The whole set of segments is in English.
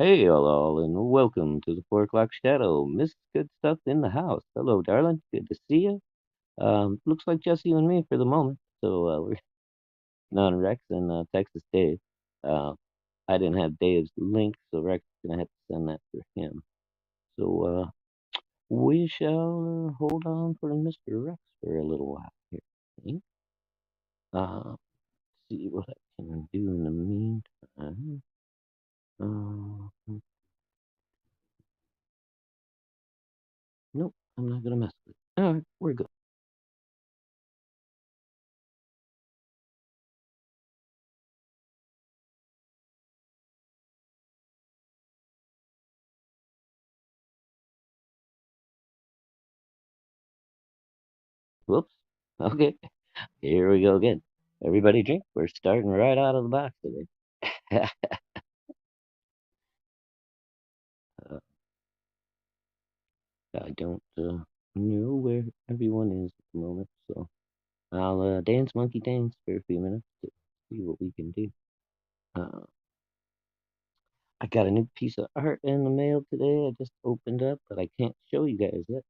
Hey, all, and welcome to the 4 o'clock shadow. Miss Good Stuff in the house. Hello, darling. Good to see you. Looks like just you and me for the moment. So we're non Rex and Texas Dave. Uh, I didn't have Dave's link, so Rex is gonna have to send that for him. So we shall hold on for Mr. Rex for a little while here. I think. See what I can do in the meantime. Nope, I'm not gonna mess with it. All right, we're good. Whoops. Okay. Here we go again. Everybody drink. We're starting right out of the box today. uh, I don't know where everyone is at the moment, so I'll dance monkey dance for a few minutes to see what we can do. Uh, I got a new piece of art in the mail today. I just opened up, but I can't show you guys yet.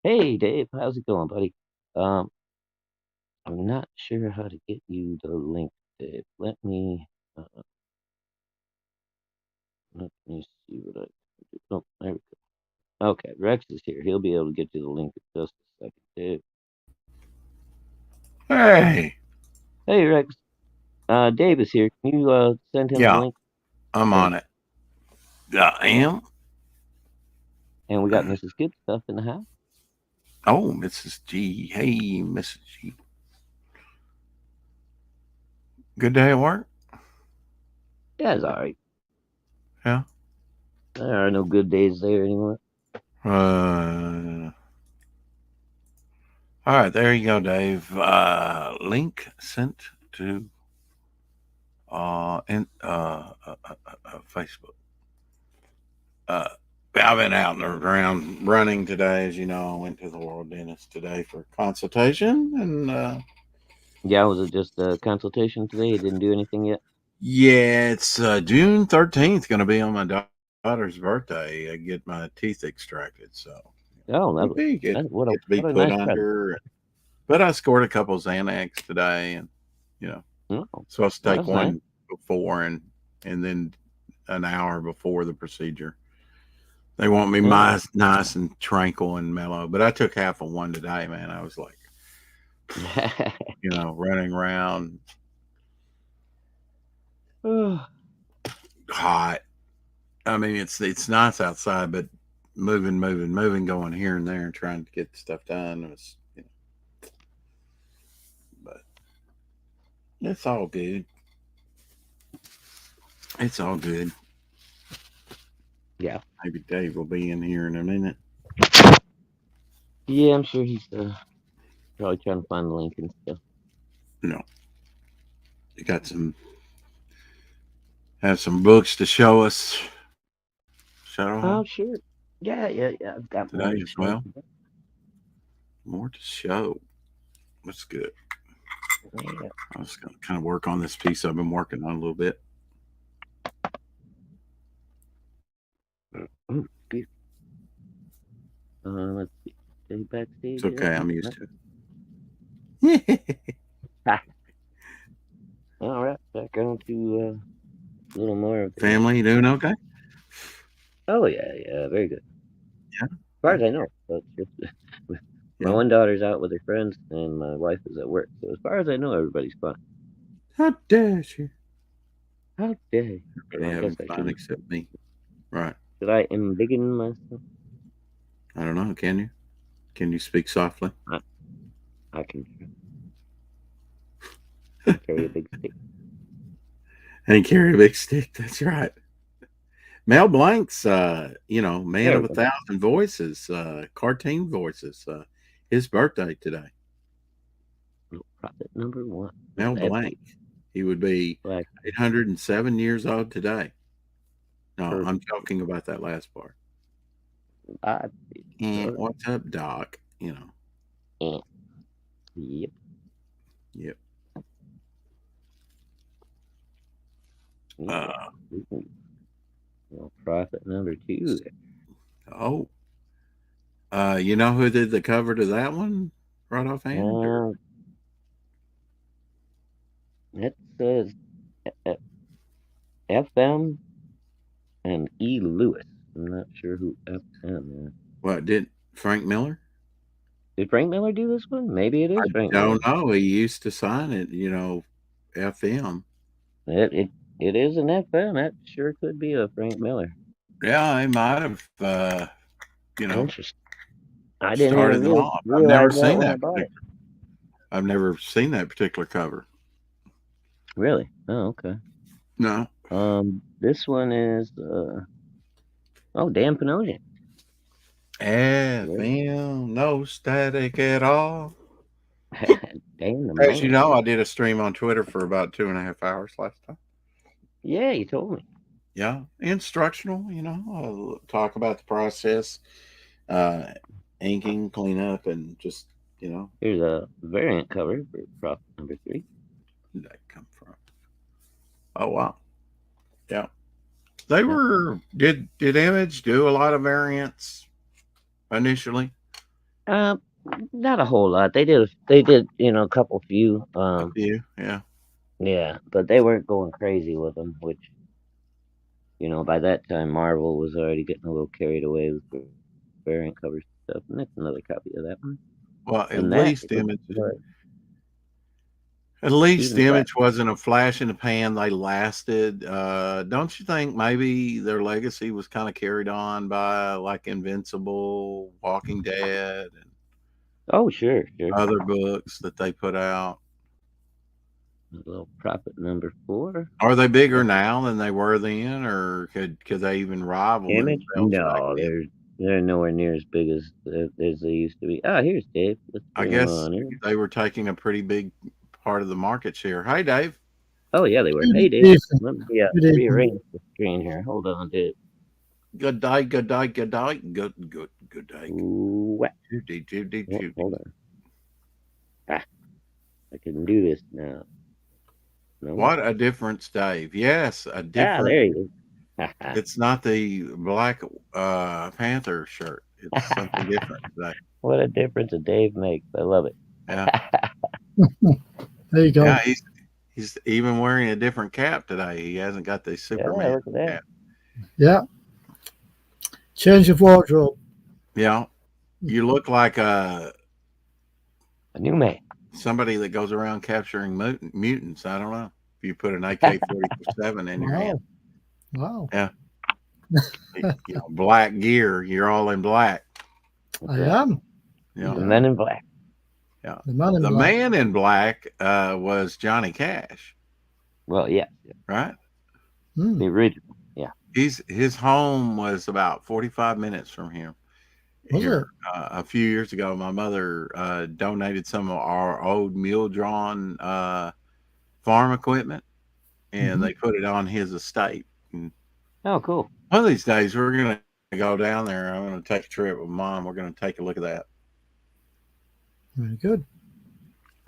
Hey, Dave, how's it going, buddy? Um, I'm not sure how to get you the link, Dave. Let me see what I can do. Oh, there we go. Okay, Rex is here. He'll be able to get you the link in just a second, Dave. Hey, Hey, Rex. Dave is here. Can you send him the yeah, link? I'm Thank on you. it. I am. And we got Mrs. Good Stuff in the house. Oh, Mrs. G. Hey, Mrs. G. Good day at work? Yeah, it's all right. Yeah. There are no good days there anymore. All right, there you go, Dave. Link sent to Facebook. Uh, I've been out in the ground running today, as you know. I went to the world dentist today for consultation, and Yeah, was it just a consultation today? You didn't do anything yet? yeah, it's June 13th. Going to be on my daughter's birthday. I get my teeth extracted, so Oh, it'll lovely. be get to be What a put nice present. under. But I scored a couple Xanax today, and you know, Oh, supposed to well, take that's nice. one before and then an hour before the procedure. They want me Yeah. nice and tranquil and mellow. But I took half of one today, man. I was like, running around, hot. I mean, it's nice outside, but moving, going here and there, and trying to get stuff done was, but it's all good. It's all good. Yeah. Maybe Dave will be in here in a minute. Yeah, I'm sure he's probably trying to find the link and stuff. You you got have some books to show us, Oh, show sure. Yeah. I've got more today to as show well. today. More to show. That's good. Yeah. I was going to kind of work on this piece I've been working on a little bit. Oh, excuse let's see. Stay It's backstage yet? okay. I'm No. used to it. Ha. All right, back on to a little more of the. Family, you doing okay? Oh yeah, very good. Yeah. As far Good. as I know, but just my Yeah. one daughter's out with her friends, and my wife is at work. So as far as I know, everybody's fine. How dare you? How dare you? Everybody Well, I guess having I fun shouldn't. except me. Right. Should I embiggen myself? I don't know. Can you? Can you speak softly? I, I can carry a big stick. And carry a big stick. That's right. Mel Blanc's, man There of we a go. thousand voices, cartoon voices. His birthday today. Little prophet number one. Mel That Blanc. He would be black 807 years old today. No, perfect. I'm joking about that last part. I, What's up, Doc? eh, yep. Yep. Yeah. Uh, Well, profit number 2 there. Oh, you know who did the cover to that one right offhand? Uh, it says uh, FM and E. Lewis. I'm not sure who FM is. What did Frank Miller? Did Frank Miller do this one? Maybe it is I Frank Miller. don't know. He used to sign it, FM. It it, it is an FM. That sure could be a Frank Miller. Yeah, he might have, Interesting. I didn't even started them off. I've never realize that seen when I that bought it. particular. I've never seen that particular cover. Really? Oh, okay. No. This one is Dan Panosian. FM, no static at all. Dan the As you man. know, I did a stream on Twitter for about 2.5 hours last time. Yeah, you told me. Yeah, instructional. I'll talk about the process, inking, cleanup, and just Here's a variant cover for profit number 3. where did that come from? Oh wow, yeah. They were did Image do a lot of variants initially? Not a whole lot. They did a couple few. A few, yeah. Yeah, but they weren't going crazy with them, which by that time Marvel was already getting a little carried away with variant covers and stuff. And that's another copy of that one. Well, at And that least is Image. what At least Stephen Platt. Image wasn't a flash in the pan. They lasted. Don't you think maybe their legacy was kind of carried on by like Invincible, Walking Dead, and Oh, sure. other books that they put out? A little profit number 4. Are they bigger now than they were then, or could they even rival Image? themselves back No, then? they're nowhere near as big as they used to be. Ah, here's Dave. Let's I bring him guess on here. they were taking a pretty big part of the market share. Hey, Dave. Oh yeah, they were. Hey, Dave. Let me rearrange the screen here. Hold on, Dave. Good day, good day, good day, good day. What? Judy. Hold on. I can do this now. No? What a difference, Dave. Yes, a different. There you go. It's not the Black Panther shirt. It's something different today. What a difference a Dave makes. I love it. Yeah. There you go. Yeah, he's even wearing a different cap today. He hasn't got the Superman look at that. cap. Yeah. Change of wardrobe. Yeah. You look like A new man. somebody that goes around capturing mutants. I don't know. If you put an AK-47 in your hand. Wow. Yeah. Black gear. You're all in black. I am. Yeah. The Men in Black. Yeah. The man in The black. man in black was Johnny Cash, Well, yeah. right? Hmm. The original. Yeah. His home was about 45 minutes from him. Was Here, it? a few years ago, my mother donated some of our old mule-drawn farm equipment, and they put it on his estate. And Oh, cool. one of these days, we're going to go down there. I'm going to take a trip with Mom. We're going to take a look at that. Very good.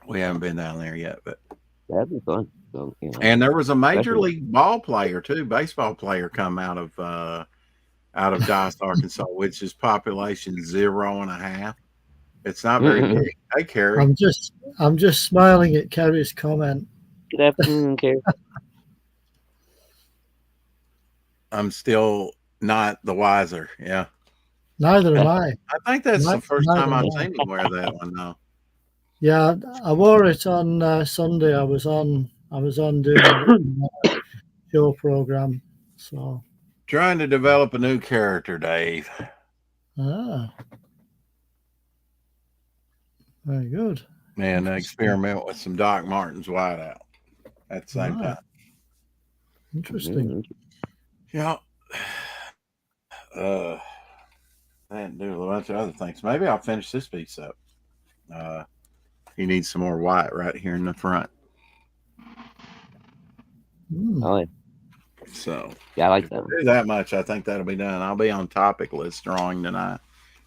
We haven't been down there yet, but That'd be fun. So, and there was a major Especially- league ball player too, baseball player, come out of Dice, Arkansas, which is population 0.5. It's not very big. Hey, Carrie. I'm just smiling at Kerry's comment. Good afternoon, Carrie. I'm still not the wiser. Yeah. Neither am I. I think that's the Neither first time I've am I. seen him wear that one though. Yeah, I wore it on Sunday. I was on doing a show program. So Trying to develop a new character, Dave. Very good. And experiment with some Doc Martens whiteout at the same time. Interesting. Yeah. I didn't do a bunch of other things. Maybe I'll finish this piece up. He needs some more white right here in the front. Oh, yeah. So Yeah, I like if I that. do that much, I think that'll be done. I'll be on topic list drawing tonight.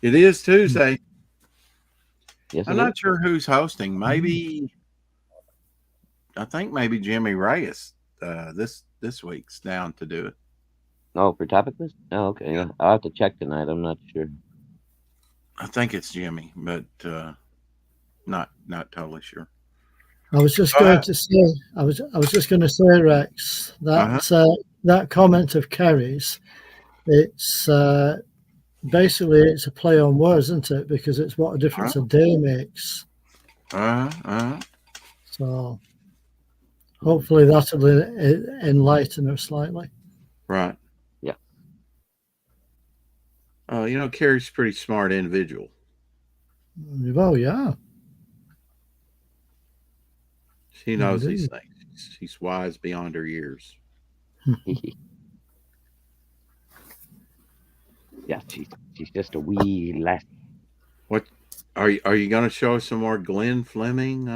It is Tuesday. Yes, I'm not sure who's hosting. Maybe I think maybe Jimmy Reyes this week's down to do it. Oh, for topic list? Oh, okay. Yeah, I'll have to check tonight. I'm not sure. I think it's Jimmy, but not totally sure. I was just Go going ahead. to say, I was just going to say, Rex, Uh-huh. that comment of Kerry's, it's basically it's a play on words, isn't it? Because it's what a difference a day makes. Uh-huh. So hopefully that'll enlighten her slightly. Right. Yeah. Carrie's a pretty smart individual. Oh yeah, She knows these indeed. things. She's wise beyond her years. Yeah, she's just a wee lass. What are you going to show us some more Glenn Fleming?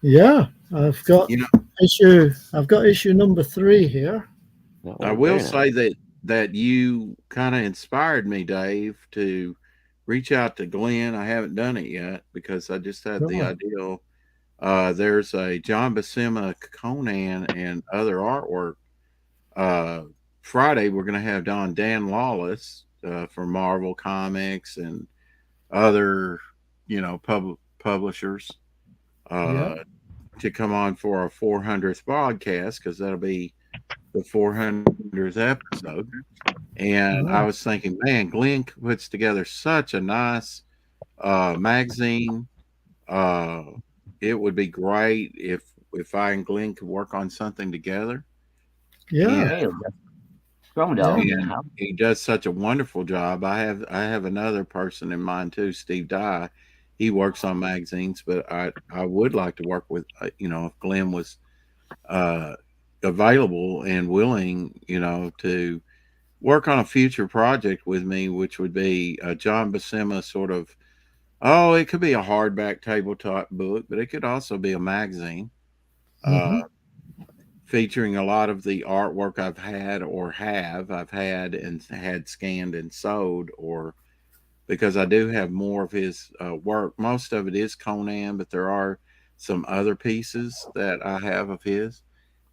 Yeah, I've got You know, issue number 3 here. I Oh, will very nice. say that you kind of inspired me, Dave, to reach out to Glenn. I haven't done it yet because I just had the Right. ideal. There's a John Buscema Conan and other artwork. Uh, Friday we're going to have Dan Lawless from Marvel Comics and other, publishers Yeah, uh, to come on for our 400th broadcast because that'll be the 400th episode. And I right. was thinking, man, Glenn puts together such a nice magazine. Uh, it would be great if I and Glenn could work on something together. And Yeah, Hey, Chrome yeah, Dog in the and house. he does such a wonderful job. I have another person in mind too, Steve Dye. He works on magazines, but I would like to work with if Glenn was uh, available and willing, to work on a future project with me, which would be a John Buscema sort of. Oh, it could be a hardback tabletop book, but it could also be a magazine. Uh, hmm Featuring a lot of the artwork I've had and had scanned and sold, or because I do have more of his work. Most of it is Conan, but there are some other pieces that I have of his.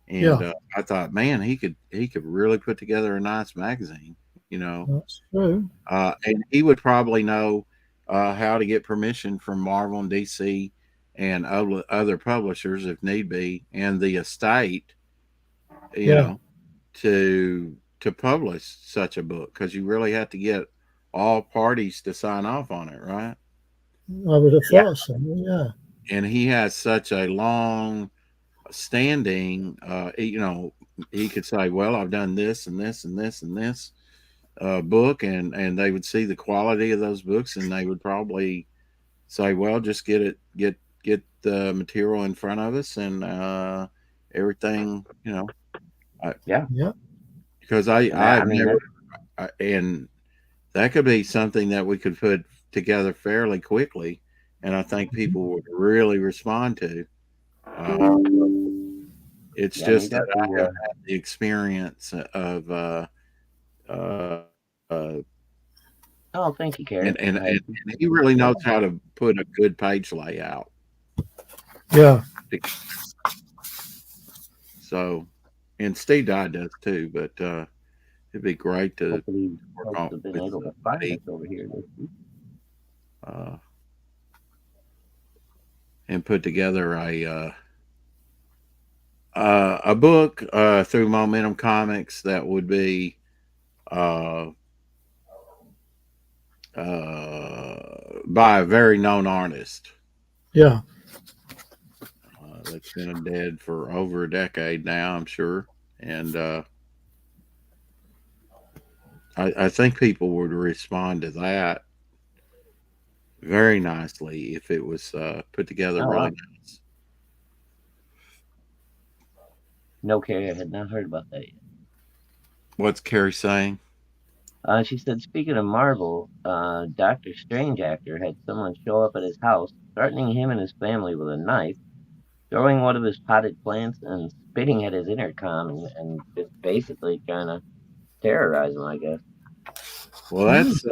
And yeah. I thought, man, he could really put together a nice magazine, That's true. and he would probably know how to get permission from Marvel and DC and other publishers if need be, and the estate, you Yeah, know, to publish such a book because you really have to get all parties to sign off on it, right? I would have Yeah. thought so. Yeah, And he has such a long standing, he could say, "Well, I've done this and this and this and this book," and they would see the quality of those books, and they would probably say, "Well, just get the material in front of us and everything," Yeah. yeah. because And that, I I've mean, never that, and that could be something that we could put together fairly quickly, and I think people would really respond to. Uh, it's yeah, and he just got that I the, haven't had the experience of uh, oh, thank you, and, Carrie. and and and he really knows how to put a good page layout. Yeah, So, and Steve Dye does too, but it'd be great to Hopefully, work folks on have been with able to find somebody us over here this week. uh, and put together a book through Momentum Comics that would be uh, by a very known artist yeah, that's been dead for over a decade now, I'm sure. And I think people would respond to that very nicely if it was put together Oh, really wow. nice. No, Carrie, I had not heard about that yet. What's Carrie saying? She said, speaking of Marvel, Doctor Strange actor had someone show up at his house, threatening him and his family with a knife, throwing one of his potted plants, and spitting at his intercom, and just basically trying to terrorize him, I guess. Well, Hmm. that's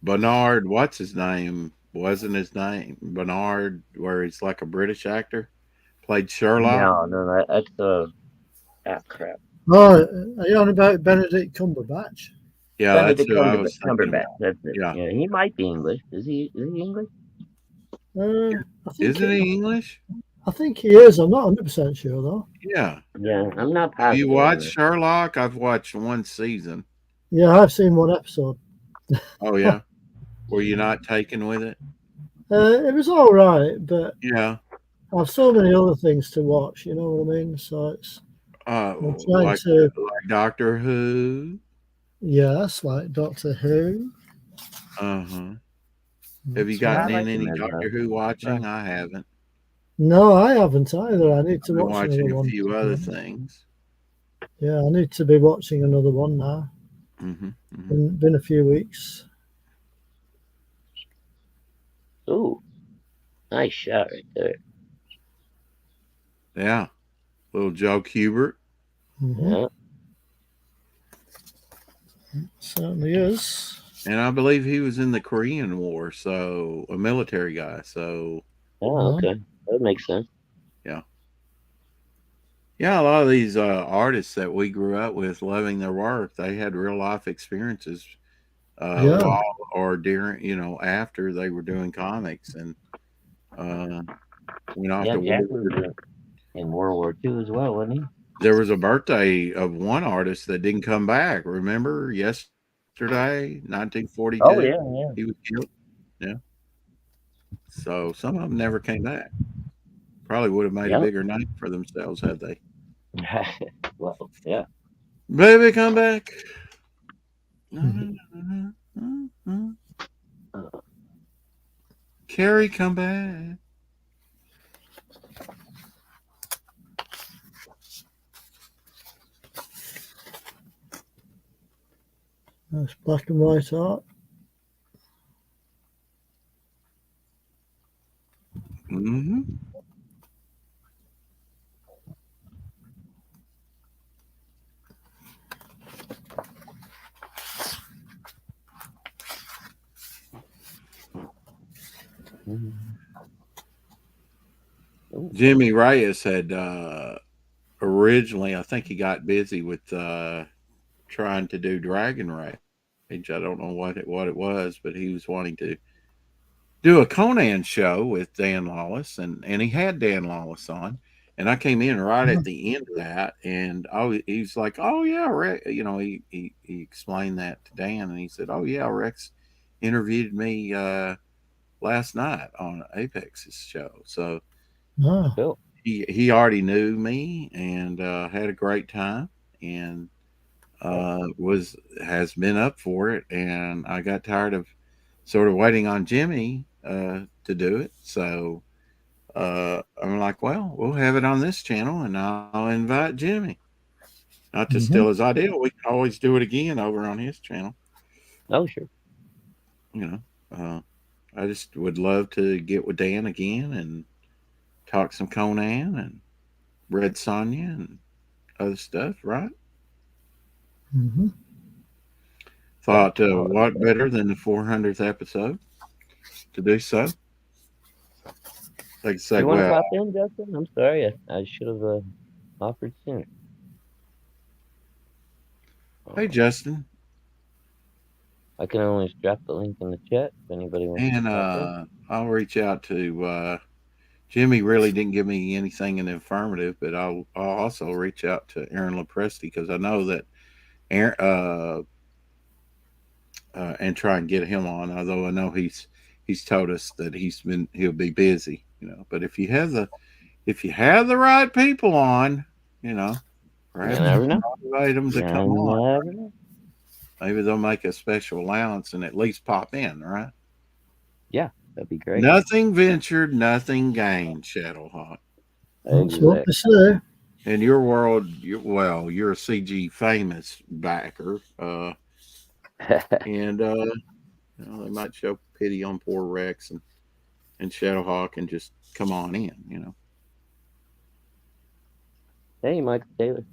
Bernard. What's his name? Wasn't his name Bernard? Where he's like a British actor, played Sherlock. No, that's ah, crap. Oh, are you on about Benedict Cumberbatch? Yeah, that's Benedict who I was thinking Cumberbatch. about. That's it. Yeah. Yeah, he might be English. Is he English? I think Isn't he English? I think he is. I'm not 100% sure though. Yeah. Yeah, I'm not Have you positive. watched Sherlock? I've watched one season. Yeah, I've seen one episode. Oh yeah. Were you not taken with it? It was all right, but Yeah. I have so many other things to watch. You know what I mean? So I'm trying Like to. Doctor Who. Yes, like Doctor Who. Uh-huh. Have you So- I gotten in like him any as Doctor Who watching? I haven't. No, I haven't either. I need to I've been watch watching another a one. few other things. Yeah, I need to be watching another one now. Mm-hmm. Mm-hmm. Been a few weeks. Ooh, nice shot right there. Yeah. Little Joe Kubert. Mhm. Yeah. Certainly is. And I believe he was in the Korean War, so a military guy. So Oh, okay. That makes sense. yeah, a lot of these artists that we grew up with loving their work, they had real life experiences Yeah. while or during, after they were doing comics, and went off Yeah, to Jack war. was in World War II as well, wasn't he? There was a birthday of one artist that didn't come back. Remember yesterday, 1942? Oh yeah, yeah. He was killed. Yeah. So some of them never came back. Probably would have made a Yep. bigger name for themselves had they. Well, yeah. Baby, come back. Carrie, come back. That's black and white art. Mm-hmm. Jimmy Reyes had originally, I think he got busy with trying to do Dragon Rage. I don't know what it was, but he was wanting to do a Conan show with Dan Lawless, and he had Dan Lawless on, and I came in right at the end of that, and he's like, "Oh yeah, Rex," he explained that to Dan, and he said, "Oh yeah, Rex interviewed me last night on Apex's show," so Ah, Cool. he already knew me and had a great time, and has been up for it, and I got tired of sort of waiting on Jimmy to do it, so I'm like, well, we'll have it on this channel, and I'll invite Jimmy. Not to steal his idea, we can always do it again over on his channel. Oh sure. I just would love to get with Dan again and talk some Conan and Red Sonja and other stuff, right? mm-hmm. Thought, what better than the 400th episode to do so? Like I said, You want to well, pop in, Justin? I'm sorry, I should have offered sooner. hey, Justin. I can always drop the link in the chat if anybody wants And to pop I'll reach out to Jimmy. Really didn't give me anything in the affirmative, but I'll also reach out to Aaron Lepresti because I know that Aaron and try and get him on. Although I know he's told us that he'll be busy, But if you have the right people on, perhaps You never know. motivate them to You come on. never know. Maybe they'll make a special allowance and at least pop in, right? Yeah, that'd be great. Nothing ventured, nothing gained, Shadowhawk. That's what they say. In your world, you're a CG famous backer, and they might show pity on poor Rex and Shadowhawk and just come on in, Hey, Michael Taylor.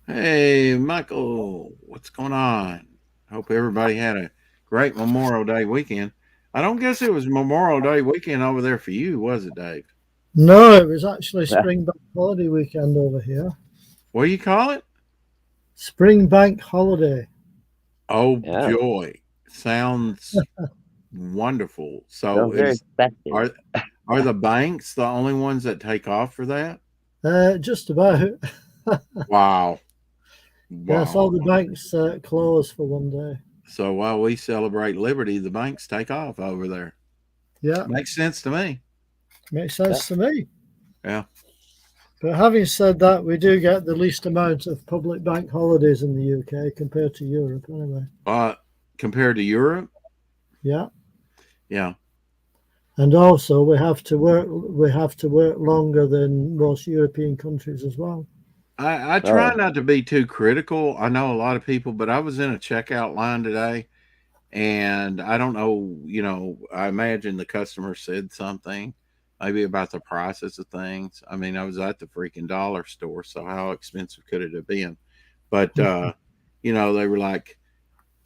Hey, Michael, what's going on? Hope everybody had a great Memorial Day weekend. I don't guess it was Memorial Day weekend over there for you, was it, Dave? No, it was actually Spring Bank Holiday weekend over here. What do you call it? Spring bank holiday. Oh, Yeah. joy. Sounds wonderful. So Sounds very festive. are the banks the only ones that take off for that? Just about. Wow. Yes, all Wow. the banks close for one day. So while we celebrate liberty, the banks take off over there. Yeah, Makes sense to me. makes sense to me. Yeah. But having said that, we do get the least amount of public bank holidays in the UK compared to Europe, anyway. Compared to Europe? Yeah. Yeah. And also we have to work longer than most European countries as well. I try not to be too critical. I know a lot of people, but I was in a checkout line today and I don't know, I imagine the customer said something maybe about the prices of things. I mean, I was at the freaking dollar store, so how expensive could it have been? But they were like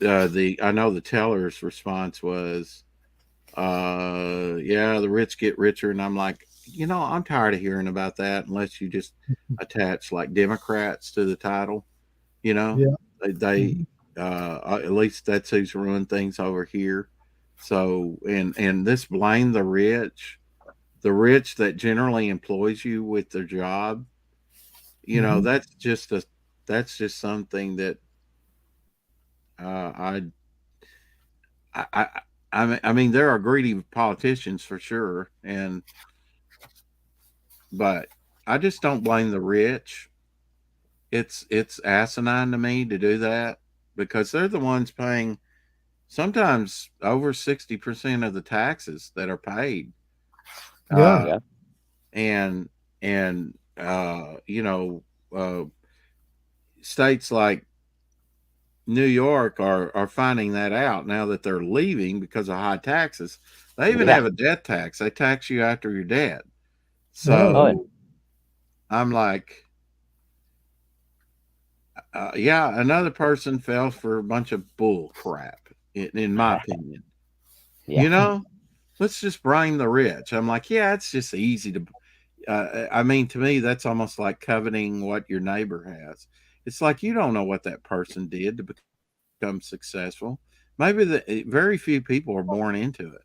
I know the teller's response was yeah, the rich get richer, and I'm like, I'm tired of hearing about that unless you just attach like Democrats to the title, you know. Yeah. They at least that's who's running things over here. So and this blame the rich that generally employs you with their job, that's just something that uh, I mean, there are greedy politicians for sure, but I just don't blame the rich. It's asinine to me to do that because they're the ones paying sometimes over 60% of the taxes that are paid. Yeah. Yeah. And states like New York are finding that out now that they're leaving because of high taxes. They even have a death tax. They tax you after you're dead. So I'm like, yeah, another person fell for a bunch of bull crap, in my opinion. Yeah. Let's just blame the rich. I'm like, yeah, it's just easy to. I mean, to me, that's almost like coveting what your neighbor has. It's like you don't know what that person did to become successful. Maybe very few people are born into it,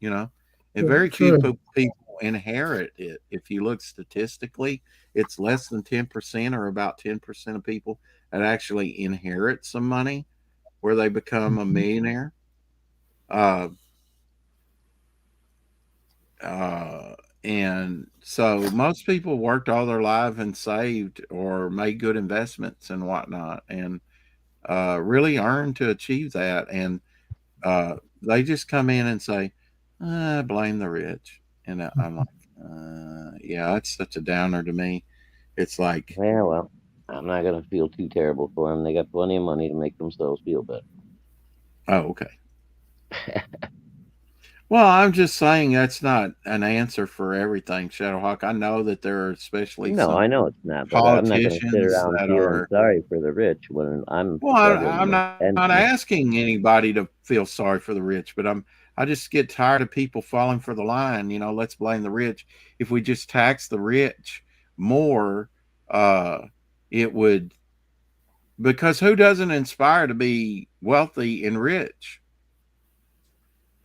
and very few True. people inherit it. If you look statistically, it's less than 10% or about 10% of people that actually inherit some money where they become a millionaire. And so most people worked all their life and saved or made good investments and whatnot and really earned to achieve that. And they just come in and say, blame the rich. And I'm like, yeah, that's such a downer to me. It's like, Yeah, well, I'm not gonna feel too terrible for them. They got plenty of money to make themselves feel better. oh, okay. Well, I'm just saying that's not an answer for everything, Shadowhawk. I know that there are especially No, some I know it's not, but I'm not gonna sit politicians around that feeling are. sorry for the rich when I'm Well, struggling I'm with not ends. asking anybody to feel sorry for the rich, but I just get tired of people falling for the line. Let's blame the rich. If we just tax the rich more, it would, because who doesn't inspire to be wealthy and rich?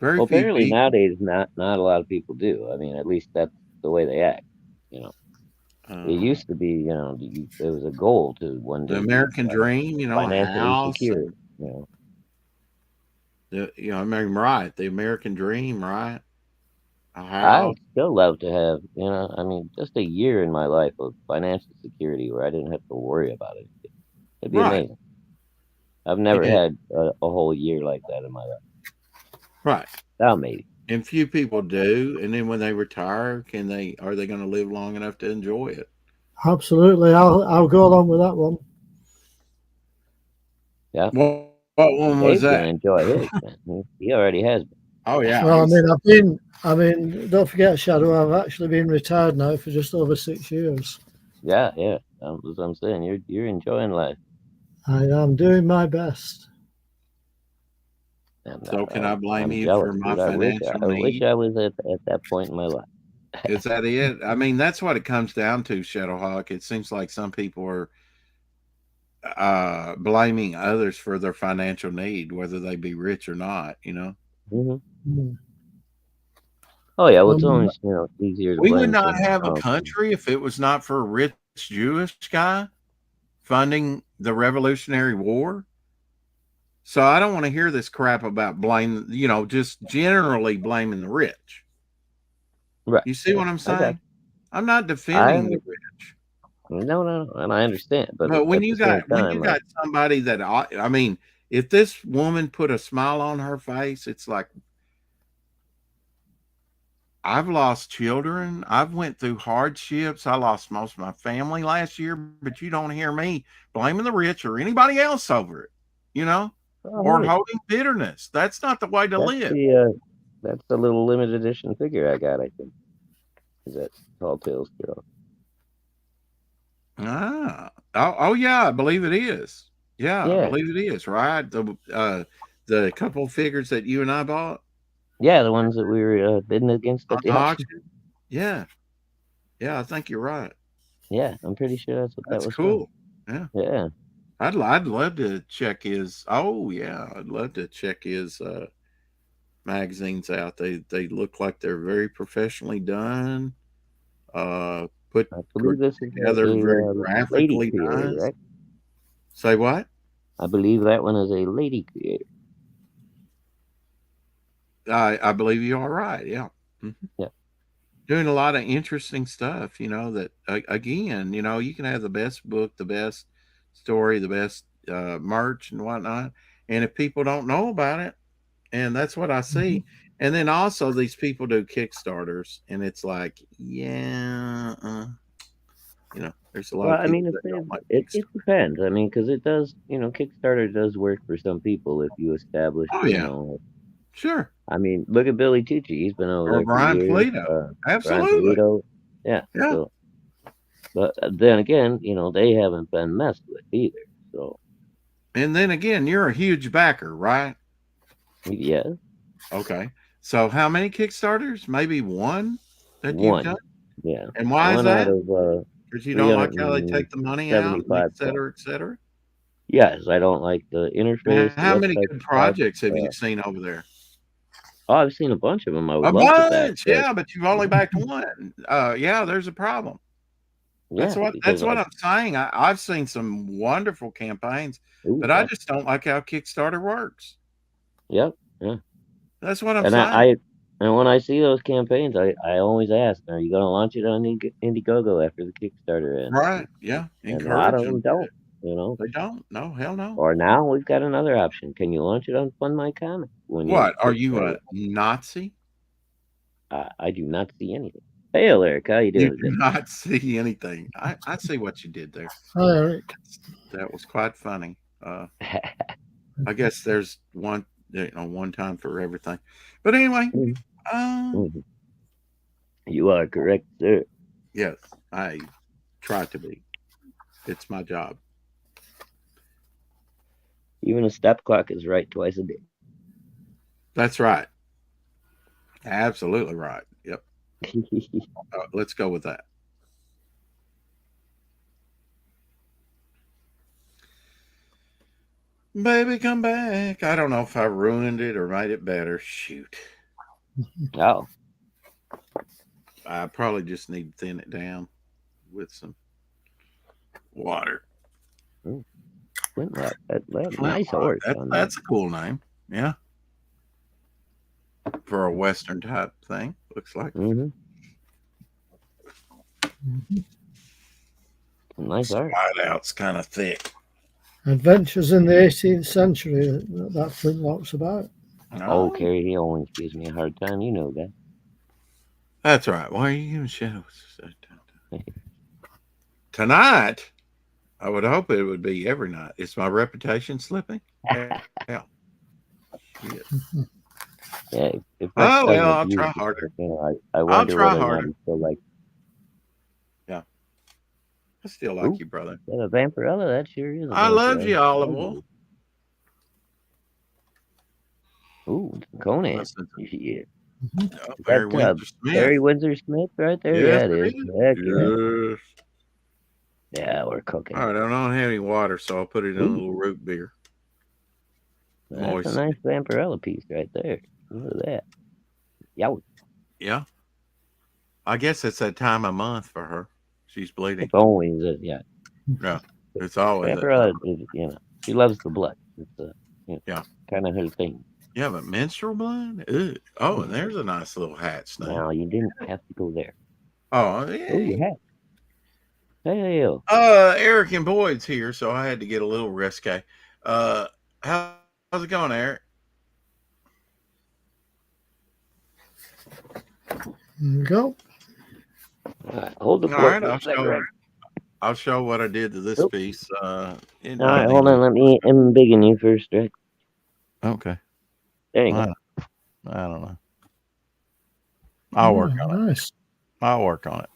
Very Well, few apparently people. nowadays, not a lot of people do. I mean, at least that's the way they act. You know, it Uh, used to be, there was a goal to one the day be American dream, a financially house, secure. and I mean, right, the American dream, right? A I house. would still love to have, I mean, just a year in my life of financial security where I didn't have to worry about it. It'd be Right. amazing. I've never And, had a whole year like that in my life. right. Oh, maybe. And few people do. And then when they retire, are they going to live long enough to enjoy it? Absolutely. I'll go along with that one. Yeah. Well, what one was Dave's gonna that? enjoy his, man. He already has been. Oh yeah. Well, I mean, don't forget, Shadow, I've actually been retired now for just over 6 years. Yeah. That's what I'm saying. You're enjoying life. I am doing my best. And So can I blame I'm you jealous, for my dude. financial I wish need? I was at that point in my life. Is that it? I mean, that's what it comes down to, Shadowhawk. It seems like some people are blaming others for their financial need, whether they be rich or not. Hmm. Mm. Oh yeah, well it's Um, always easier to We would blame not someone have a else. country if it was not for a rich Jewish guy funding the Revolutionary War. So I don't want to hear this crap about blame, just generally blaming the rich. Right. You see what I'm I got. saying? I'm not I defending the rich. no, and I understand, but But when at you the same got when you time, got somebody that I mean, if this woman put a smile on her face, it's like I've lost children. I've went through hardships. I lost most of my family last year, but you don't hear me blaming the rich or anybody else over it, oh, or hey, holding bitterness. That's not the way to that's live. that's the little limited edition figure I got. I think is that Tall Tales girl. Oh yeah, I believe it is. Yeah, I Yeah, believe it is. Right, the couple figures that you and I bought yeah, the ones that we were bidding against on at the the auction. auction. Yeah, yeah, I think you're right. Yeah, I'm pretty sure that's what that That's was from. cool. Yeah. Yeah, I'd love to check his. Oh yeah, I'd love to check his magazines out. They look like they're very professionally done. Put I believe this is together very a lady graphically creator, nice. right? Say what? I believe that one is a lady creator. I believe you are right. Yeah. Mhm. Yeah. Doing a lot of interesting stuff. That again, you can have the best book, the best story, the best merch and whatnot, and if people don't know about it. And that's what I mhm. see. And then also these people do Kickstarters, and it's like, yeah, there's a lot Well, of I mean, people that don't like it Kickstarter. depends. I mean, because it does, Kickstarter does work for some people if you establish, Oh yeah, sure. I mean, look at Billy Tucci. He's been over Or there for Brian years. Polito. Brian Absolutely. Polito. Yeah. Yeah. So, but then again, they haven't been messed with either. So, And then again, you're a huge backer, right? yeah, Okay. So how many Kickstarters? Maybe one that you've done? one. Yeah. And why is One out that? of Because you don't like how they take the money out, and et 375 points. cetera, et cetera. Yes, I don't like the interface, the How many website good stuff. projects have you seen over there? Oh, I've seen a bunch of them. I would A love to back, bunch, but yeah, but you've only backed one. Yeah, there's a problem. That's yeah, what because that's what I'm saying. I've seen some wonderful campaigns, ooh, but I yeah, just don't like how Kickstarter works. yep, yeah. That's what I'm And saying. and when I see those campaigns, I always ask, are you going to launch it on Indiegogo after the Kickstarter ends? Right. Yeah. And a lot Encourage of them them to. don't, you know. They don't. No, hell no. Or now we've got another option. Can you launch it on Fund My Comic when you What? Are you Kickstarter? a Nazi? I do not see anything. Hey, Eric, how you You doing do today? not see anything. I see what you did there. Hi, Eric. That was quite funny. I guess there's one time for everything. But anyway, Mhm. You are correct, sir. yes, I try to be. It's my job. Even a step clock is right twice a day. That's right. Absolutely right. Yep. Let's go with that. Baby, come back. I don't know if I ruined it or made it better. Shoot. Oh, I probably just need to thin it down with some water. Flintlock. Nice horse. That's a cool name. Yeah. For a Western type thing, looks like. Mm-hmm. Mhm. Nice art. Whiteout's kind of thick. Adventures in the 18th century, that Flintlock's about. Oh, Carrie, he always gives me a hard time. You know that. That's right. Why are you giving shadows? Tonight, I would hope it would be every night. Is my reputation slipping? Yeah. Yeah. If Oh, well, I'll try harder. I wonder try whether or not harder. he still like. Yeah. I still like Ooh, you, brother. that a Vampirella. That sure is. I love you, Olive Wolf. Ooh, Conan. Listen to Yeah. Barry That Windsor Smith. Barry Windsor Smith right there. Yes, Yeah, it is. it is. Heck yeah. Yes. Yeah, we're cooking. All right, I don't have any water, so I'll put it in a Ooh. little root beer. That's Moist. a nice Vampirella piece right there. Look at that. Yow. Yeah. I guess it's that time of month for her. She's bleeding. It's always yeah. Yeah. It's always that Vampirella, time. she loves the blood. It's Yeah. kind of her thing. Yeah, but menstrual blood? Ew. Oh, and there's a nice little hat snake. Now you didn't have to go there. Oh, yeah. Oh, your hat. Hey, Eric and Boyd's here, so I had to get a little risque. How's it going, Eric? There we go. all right, hold the All fort right, for a second, Rick. I'll show what I did to this Oop. piece. All right, hold on. Let me embiggen you first, Rick. Okay. There you go. I don't know. I'll work on it. Nice. I'll work on it.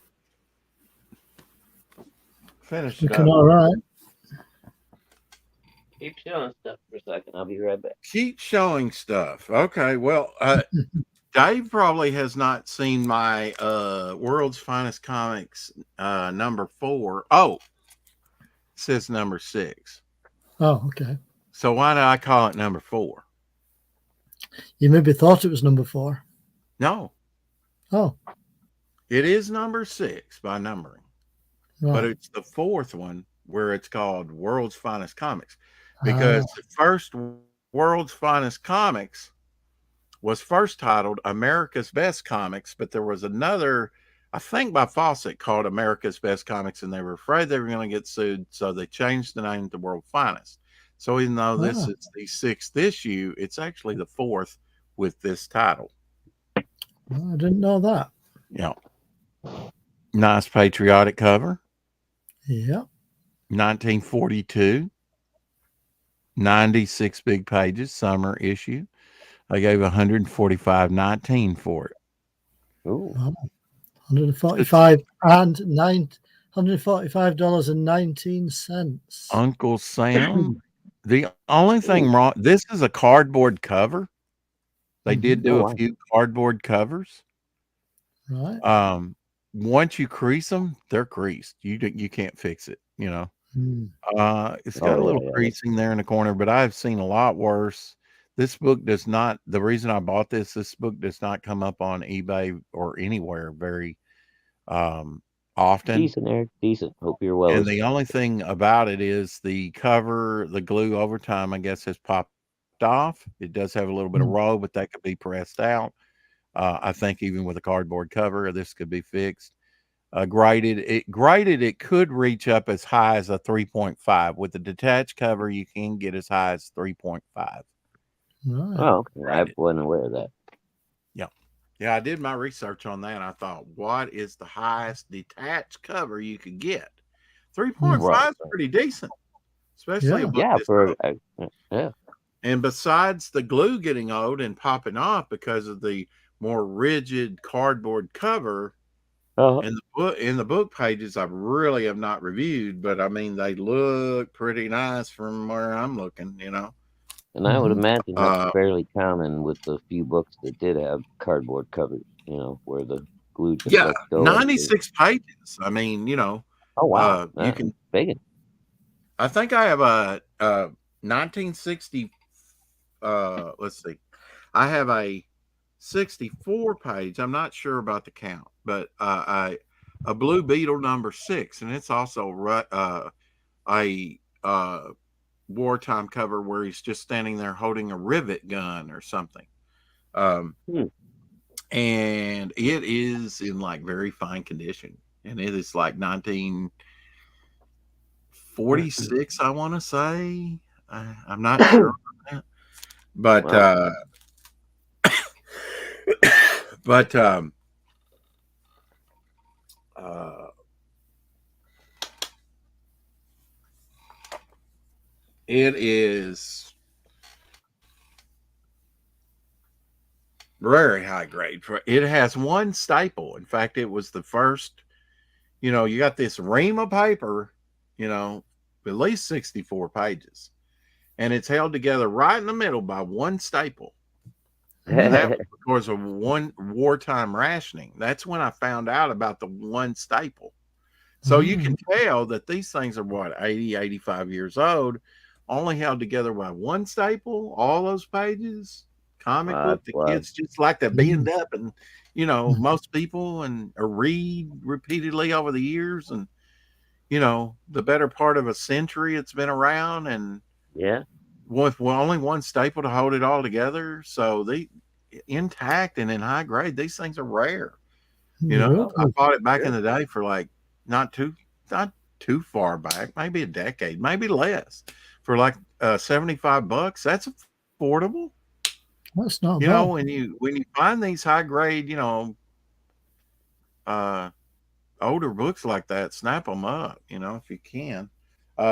Finish it Looking up. all right. Keep showing stuff for a second. I'll be right back. Keep showing stuff. Okay. Well, Dave probably has not seen my World's Finest Comics number 4. Oh, it says number 6. Oh, okay. So why did I call it number 4? You maybe thought it was number 4. No, Oh, it is number 6 by numbering, right. but it's the 4th one where it's called World's Finest Comics, because the first World's Finest Comics was first titled America's Best Comics, but there was another, I think by Fawcett, called America's Best Comics, and they were afraid they were going to get sued, so they changed the name to World Finest. So even though this is the 6th issue, it's actually the 4th with this title. I didn't know that. Yeah. Nice patriotic cover. Yeah. 1942. 96 big pages, summer issue. I gave $145.19 for it. Ooh. $145.19. Uncle Sam. The only thing wrong, this is a cardboard cover. They did do a few cardboard covers. Right. Once you crease them, they're creased. You can't fix it, you know. It's got a little creasing there in the corner, but I've seen a lot worse. This book does not, the reason I bought this book does not come up on eBay or anywhere very often. Decent, Eric. Decent. Hope you're well. And the only thing about it is the cover, the glue over time, I guess, has popped off. It does have a little bit of roll, but that could be pressed out. I think even with a cardboard cover, this could be fixed. Graded, it could reach up as high as a 3.5. With the detached cover, you can get as high as 3.5. Right. Oh, okay. I wasn't aware of that. Yeah, I did my research on that. And I thought, what is the highest detached cover you could get? 3.5 is pretty decent, especially a book yeah. And besides the glue getting old and popping off because of the more rigid cardboard cover, in the book pages, I really have not reviewed, but I mean, they look pretty nice from where I'm looking, you know. And I would imagine that's fairly common with the few books that did have cardboard covers, you know, where the glue just lets go. 96 pages. I mean, you know. Oh, wow. You can big. I think I have a 1960. Let's see. I have a 64 page. I'm not sure about the count, but a Blue Beetle number 6, and it's also a wartime cover where he's just standing there holding a rivet gun or something. And it is in like very fine condition, and it is like 1946, I want to say. I'm not sure on that, but it is very high grade. It has one staple. In fact, it was the first, you know, you got this ream of paper, you know, at least 64 pages, and it's held together right in the middle by one staple. And that was because of one wartime rationing. That's when I found out about the one staple. So you can tell that these things are what, 80, 85 years old, only held together by one staple, all those pages, comic book. That's The wild. kids just like to bend up and, most people and read repeatedly over the years. And, the better part of a century it's been around, and Yeah. with only one staple to hold it all together. So they intact and in high grade, these things are rare. I bought it back in the day for like not too far back, maybe a decade, maybe less, for like $75. That's affordable. That's not bad. When you find these high grade, older books like that, snap them up, if you can.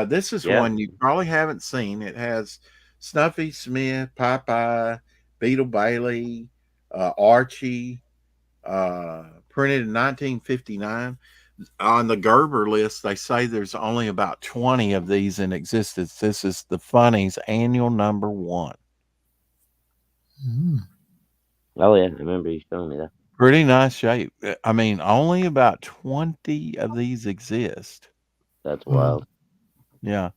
This is Yeah. one you probably haven't seen. It has Snuffy Smith, Popeye, Beetle Bailey, Archie, printed in 1959. On the Gerber list, they say there's only about 20 of these in existence. This is the Funnies annual number 1. Oh yeah, I remember you showing me that. Pretty nice shape. I mean, only about 20 of these exist. That's wild. Yeah.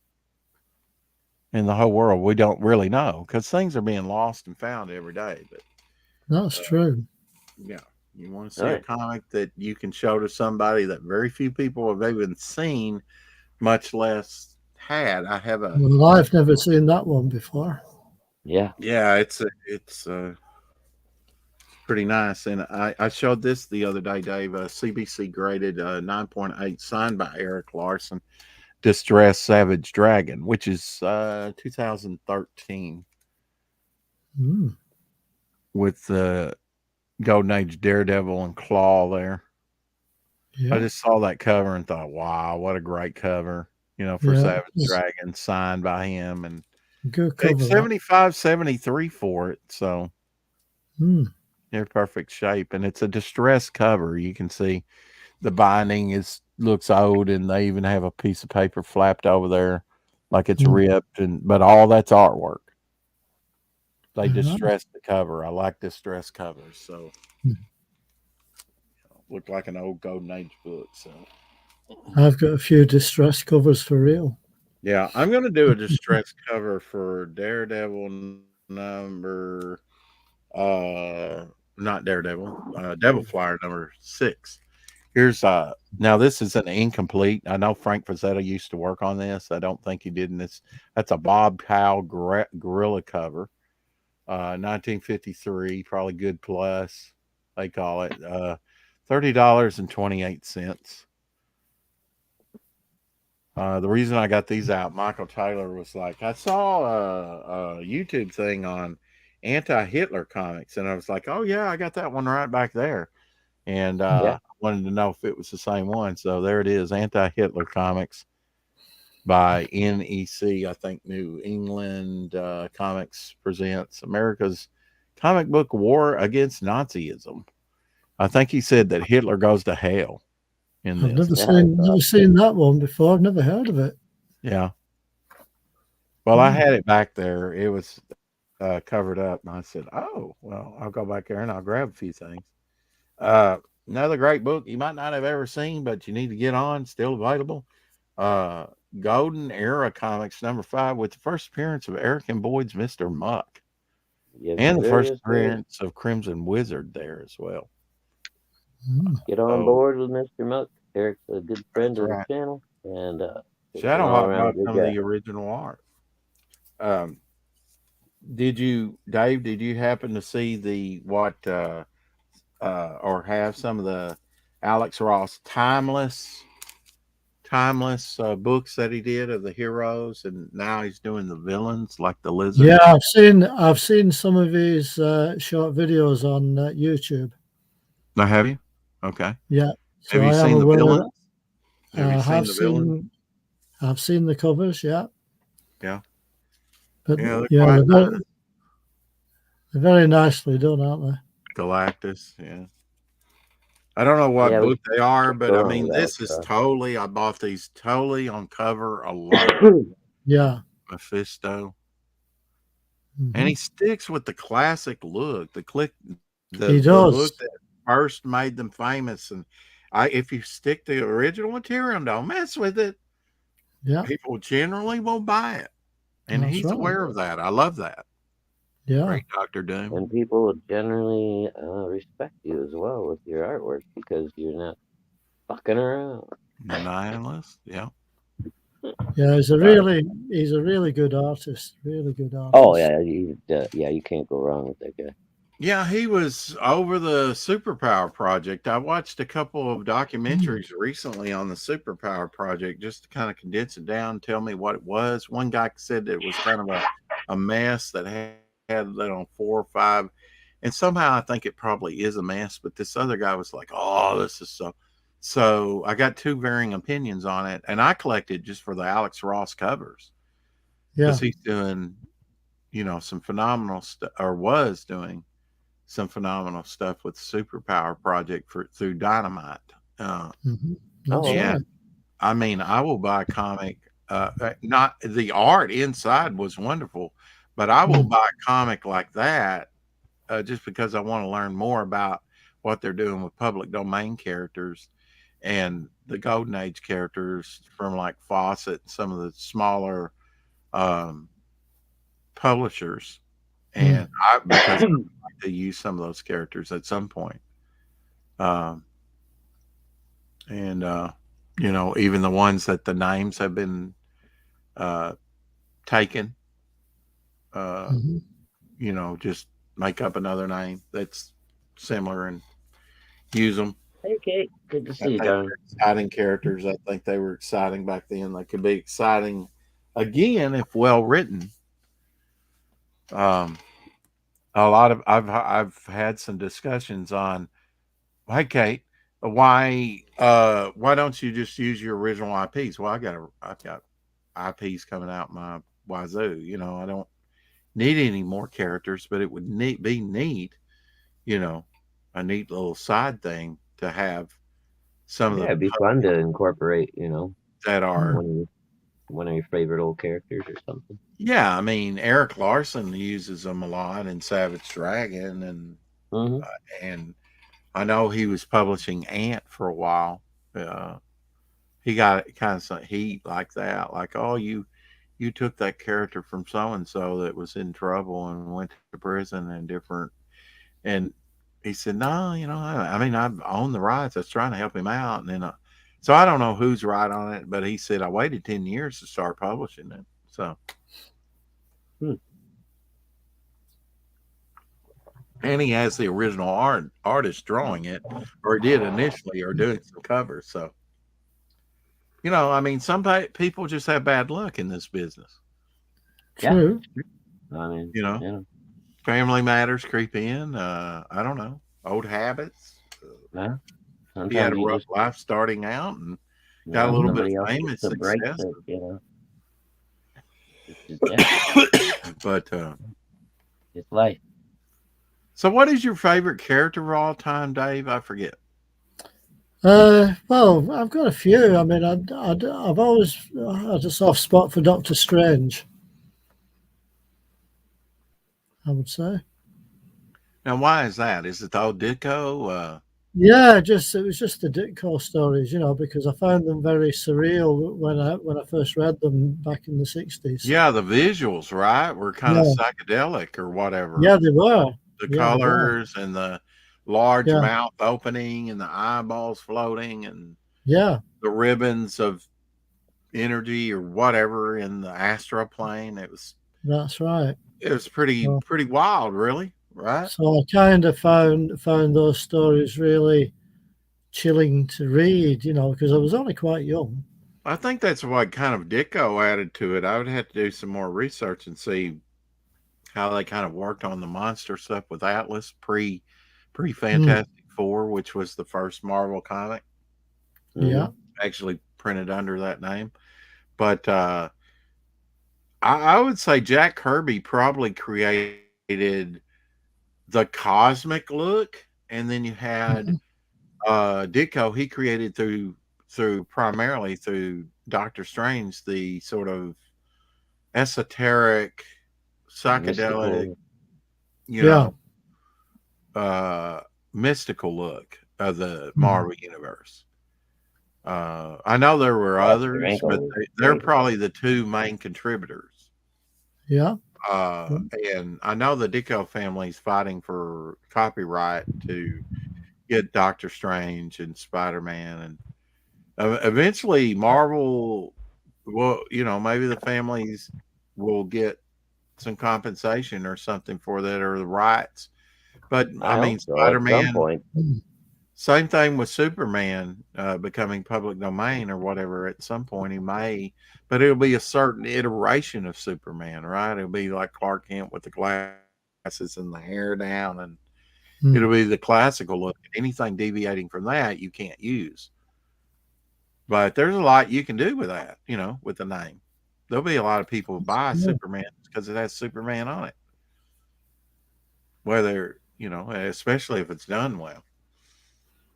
In the whole world, we don't really know because things are being lost and found every day. But that's true. Yeah. You want to see a comic that you can show to somebody that very few people have even seen, much less had. I have a. Well, I've never seen that one before. Yeah. Yeah, it's pretty nice. And I showed this the other day, Dave. CBC graded 9.8, signed by Eric Larson, Distressed Savage Dragon, which is 2013, with the Golden Age Daredevil and Claw there. Yeah. I just saw that cover and thought, wow, what a great cover, for Savage Dragon, signed by him. And good cover, 75, 73 for it. So they're perfect shape. And it's a distressed cover. You can see the binding looks old, and they even have a piece of paper flapped over there like it's ripped, but all that's artwork. They distressed the cover. I like distressed covers, so looked like an old Golden Age book. So I've got a few distressed covers for real. Yeah, I'm going to do a distressed cover for Daredevil number, not Daredevil, Devil Flyer number 6. Here's now this is an incomplete. I know Frank Frazetta used to work on this. I don't think he did in this. That's a Bob Kyle gorilla cover, 1953, probably good plus, they call it. $30.28. The reason I got these out, Michael Taylor was like, I saw a YouTube thing on anti-Hitler comics, and I was like, oh yeah, I got that one right back there. And I wanted to know if it was the same one. So there it is, Anti-Hitler Comics by NEC, I think New England Comics presents America's comic book war against Nazism. I think he said that Hitler goes to hell in this. I've never seen that one before. I've never heard of it. Yeah. Well, I had it back there. It was covered up, and I said, oh, well, I'll go back there and I'll grab a few things. Another great book you might not have ever seen, but you need to get on, still available. Golden Era Comics number 5, with the first appearance of Eric and Boyd's Mr. Muck. Yes, and the first appearance of Crimson Wizard there as well. Get on board with Mr. Muck. Eric's a good friend of the channel. And Shadowhawk bought some of the original art. Did you happen to see or have some of the Alex Ross timeless books that he did of the heroes, and now he's doing the villains like the Lizard? Yeah, I've seen some of his short videos on YouTube. Now, have you? Okay. Yeah. So have you seen the villains? I've seen the covers. Yeah. Yeah. But they're very nicely done, aren't they? Galactus, yeah. I don't know what book they are, but I mean, this is totally. I bought these totally on cover alone. Yeah. Mephisto, and he sticks with the classic look. The he does. look that first made them famous, and if you stick to the original material and don't mess with it, Yeah, people generally won't buy it. And that's he's right. aware of that. I love that. Yeah, Great, Dr. Doom. And people generally respect you as well with your artwork because you're not fucking around. Nihilist. Yeah. yeah. Sorry. He's a really good artist. Really good Oh artist. yeah, yeah, you can't go wrong with that guy. Yeah, he was over the Superpower Project. I watched a couple of documentaries recently on the Superpower Project just to kind of condense it down, tell me what it was. One guy said it was kind of a mess that had that on 4 or 5. And somehow I think it probably is a mess, but this other guy was like, oh, this is so. So I got two varying opinions on it. And I collected just for the Alex Ross covers Yeah. because he's doing, some phenomenal stuff, or was doing some phenomenal stuff with the Superpower Project through Dynamite. Mhm. That's Oh, And right. I mean, I will buy a comic. Not the art inside was wonderful, but I will Mm. buy a comic like that just because I want to learn more about what they're doing with public domain characters and the Golden Age characters from like Fawcett and some of the smaller um, publishers. And because I'd like to use some of those characters at some point. Um, and even the ones that the names have been uh, taken, uh, Mhm. just make up another name that's similar and use them. hey Kate, good to I see you, think darling. they're exciting characters. I think they were exciting back then. They could be exciting again if well written. Um, a lot of I've had some discussions on, hey Kate, why don't you just use your original IPs? Well, I've got IPs coming out my wazoo. I don't need any more characters, but it would be neat, you know, a neat little side thing to have some of Yeah, the it'd be fun to incorporate, that are. one of your favorite old characters or something. Yeah, I mean Eric Larson uses them a lot in Savage Dragon, Mm-hmm. and I know he was publishing Ant for a while. Uh, he got kind of some heat like that, like, oh, you took that character from so and so that was in trouble and went to prison and different. And he said, no, I mean, I own the rights. I was trying to help him out, and then so I don't know who's right on it, but he said I waited 10 years to start publishing it. So. Hmm. And he has the original artist drawing it, or did initially, or doing some covers. So, I mean, some people just have bad luck in this business. Yeah, True. I mean, You know, family matters creep in. I don't know, old habits. yeah. He had Sometimes a you rough just, life starting out and got a little bit somebody of else fame gets and the break success. that, it's just, yeah, But it's life. so, what is your favorite character of all time, Dave? I forget. Well, I've got a few. I mean, I've always had a soft spot for Doctor Strange, I would say. Now, why is that? Is it the old Ditko? Yeah, it was just the Ditko stories, because I found them very surreal when I first read them back in the 60s. Yeah, the visuals, right, were kind of Yeah, psychedelic or whatever. yeah, they were. The Yeah, they were. colors and the large Yeah, mouth opening and the eyeballs floating and yeah, the ribbons of energy or whatever in the astral plane. that's right. It was pretty So, pretty wild, really, right? so I kind of found those stories really chilling to read, because I was only quite young. I think that's what kind of Ditko added to it. I would have to do some more research and see how they kind of worked on the monster stuff with Atlas pre Mm, Fantastic Four, which was the first Marvel comic yeah. Mm-hmm. actually printed under that name. But I would say Jack Kirby probably created the cosmic look, and then you had Mhm. Ditko. He created through primarily through Doctor Strange the sort of esoteric, psychedelic, Mystical. you Yeah, know, uh, mystical look. of the Marvel universe. I know there were others, but they're probably the two main contributors. Yeah. And I know the Ditko family's fighting for copyright to get Doctor Strange and Spider-Man, and eventually Marvel will, maybe the families will get some compensation or something for that, or the rights. But I mean, hope so, at some Spider-Man, point. same thing with Superman becoming public domain or whatever. At some point, he may, but it'll be a certain iteration of Superman, right? It'll be like Clark Kent with the glasses and the hair down, and it'll be the classical look. Anything deviating from that, you can't use. But there's a lot you can do with that, with the name. There'll be a lot of people who buy Superman because it has Superman on it. Whether, especially if it's done well.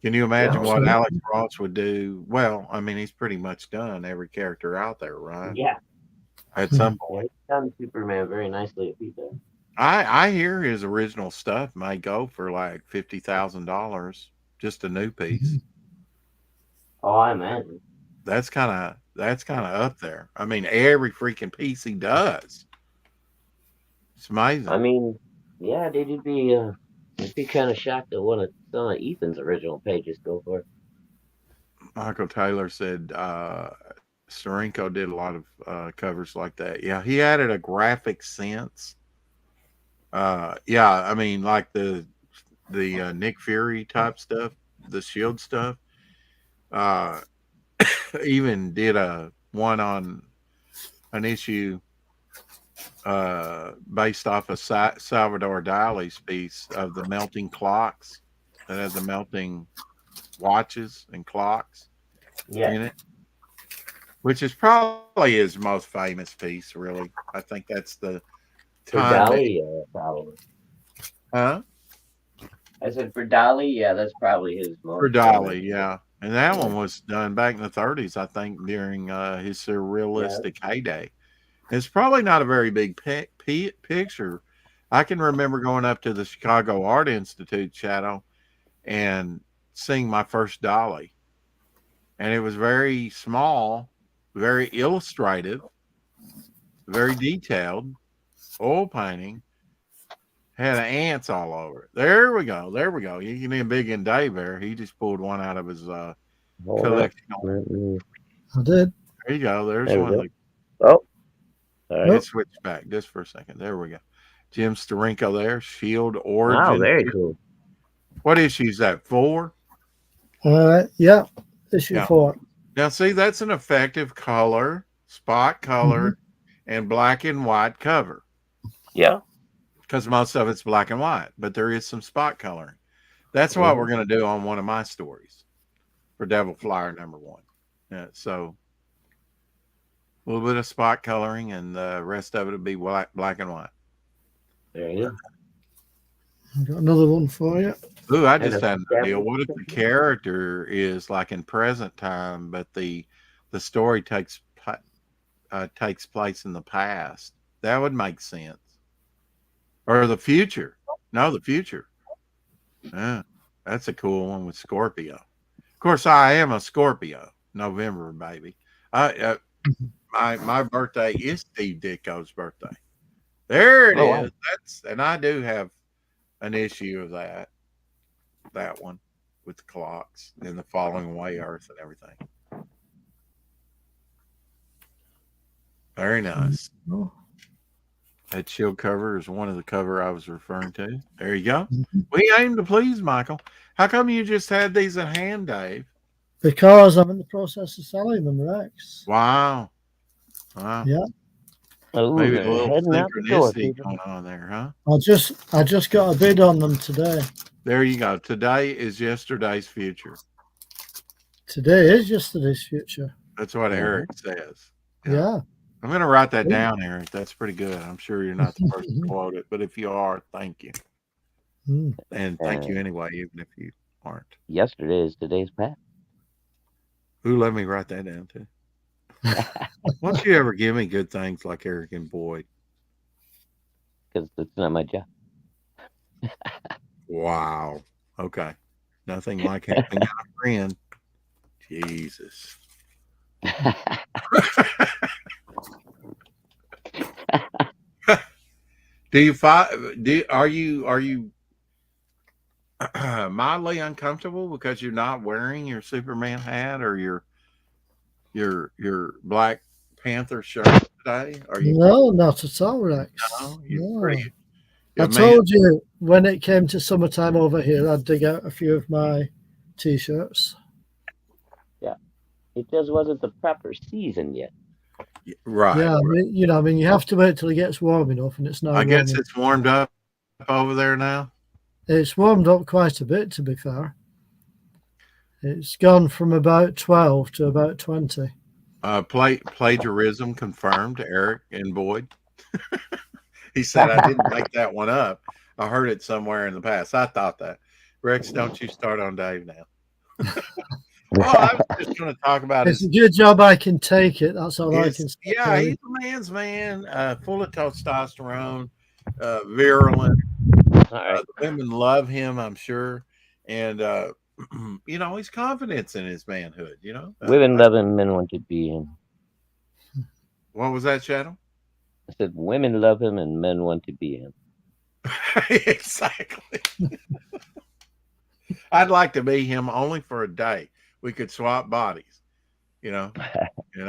Can you imagine what Alex Ross would do? Well, I mean, he's pretty much done every character out there, right? Yeah. At some point. He's done Superman very nicely if he does. I hear his original stuff may go for like $50,000, just a new piece. Oh, I imagine. That's kind of up there. I mean, every freaking piece he does. It's amazing. I mean, yeah, dude, you'd be kind of shocked at what some of Ethan's original pages go for. Michael Taylor said Steranko did a lot of covers like that. Yeah, he added a graphic sense. Yeah, I mean, like the Nick Fury type stuff, the Shield stuff. Even did a one on an issue based off of Salvador Dali's piece of the melting clocks that had the melting watches and clocks in it, which is probably his most famous piece, really. I think that's the for Dali, probably. Huh? I said for Dali, yeah, that's probably his most for Dali, yeah. And that one was done back in the 30s, I think, during his surrealistic heyday. It's probably not a very big picture. I can remember going up to the Chicago Art Institute, Shadow, and seeing my first Dali. And it was very small, very illustrative, very detailed, oil painting. Had ants all over it. There we go. You can hear Big and Dave there. He just pulled one out of his collection. I did. There you go. There's one. Of the, all right. Let's switch back just for a second. There we go. Jim Steranko there. Shield Origin. Wow, very cool. What issue is that? 4? Yeah. Issue 4. Now, see, that's an effective color, spot color, and black and white cover. Yeah. Because most of it's black and white, but there is some spot coloring. That's what we're going to do on one of my stories for Devil Flyer #1. Yeah, so a little bit of spot coloring, and the rest of it will be black and white. There you go. I've got another one for you. Ooh, I just had an idea. What if the character is like in present time, but the story takes place in the past? That would make sense. Or the future. No, the future. Yeah, that's a cool one with Scorpio. Of course, I am a Scorpio. November, baby. My birthday is Steve Ditko's birthday. There it is. Wow. And I do have an issue of that one with the clocks and the falling away Earth and everything. Very nice. Oh. That shield cover is one of the cover I was referring to. There you go. We aim to please, Michael. How come you just had these at hand, Dave? Because I'm in the process of selling them, Rex. Wow. Yeah. Oh, maybe a little synchronicity going on there, huh? I just got a bid on them today. There you go. Today is yesterday's future. Today is yesterday's future. That's what Eric says. Yeah. I'm going to write that down, Eric. That's pretty good. I'm sure you're not the first to quote it, but if you are, thank you. And thank you anyway, even if you aren't. Yesterday is today's past. Ooh, let me write that down too. Why don't you ever give me good things like Eric and Boyd? Because it's not my job. Wow. Okay. Nothing like having a friend. Jesus. Do you find are you mildly uncomfortable because you're not wearing your Superman hat or your Black Panther shirt today? Are you No, not at all, Rex. no? You No. pretty I a man. told you when it came to summertime over here, I'd dig out a few of my t-shirts. Yeah, it just wasn't the proper season yet. Right. Yeah, I mean, you have to wait till it gets warm enough, and it's now I guess warming. it's warmed up over there now. It's warmed up quite a bit, to be fair. It's gone from about 12 to about 20. Plagiarism confirmed, Eric and Boyd. He said I didn't make that one up. I heard it somewhere in the past. I thought that. Rex, don't you start on Dave now. Well, I was just going to talk about It's a good job I can take it. That's all I can say. yeah, he's a man's man, full of testosterone, virulent. All right. The women love him, I'm sure, and he's confident in his manhood. Women love him, men want to be him. What was that, Shadow? I said women love him and men want to be him. Exactly. I'd like to be him only for a day. We could swap bodies, and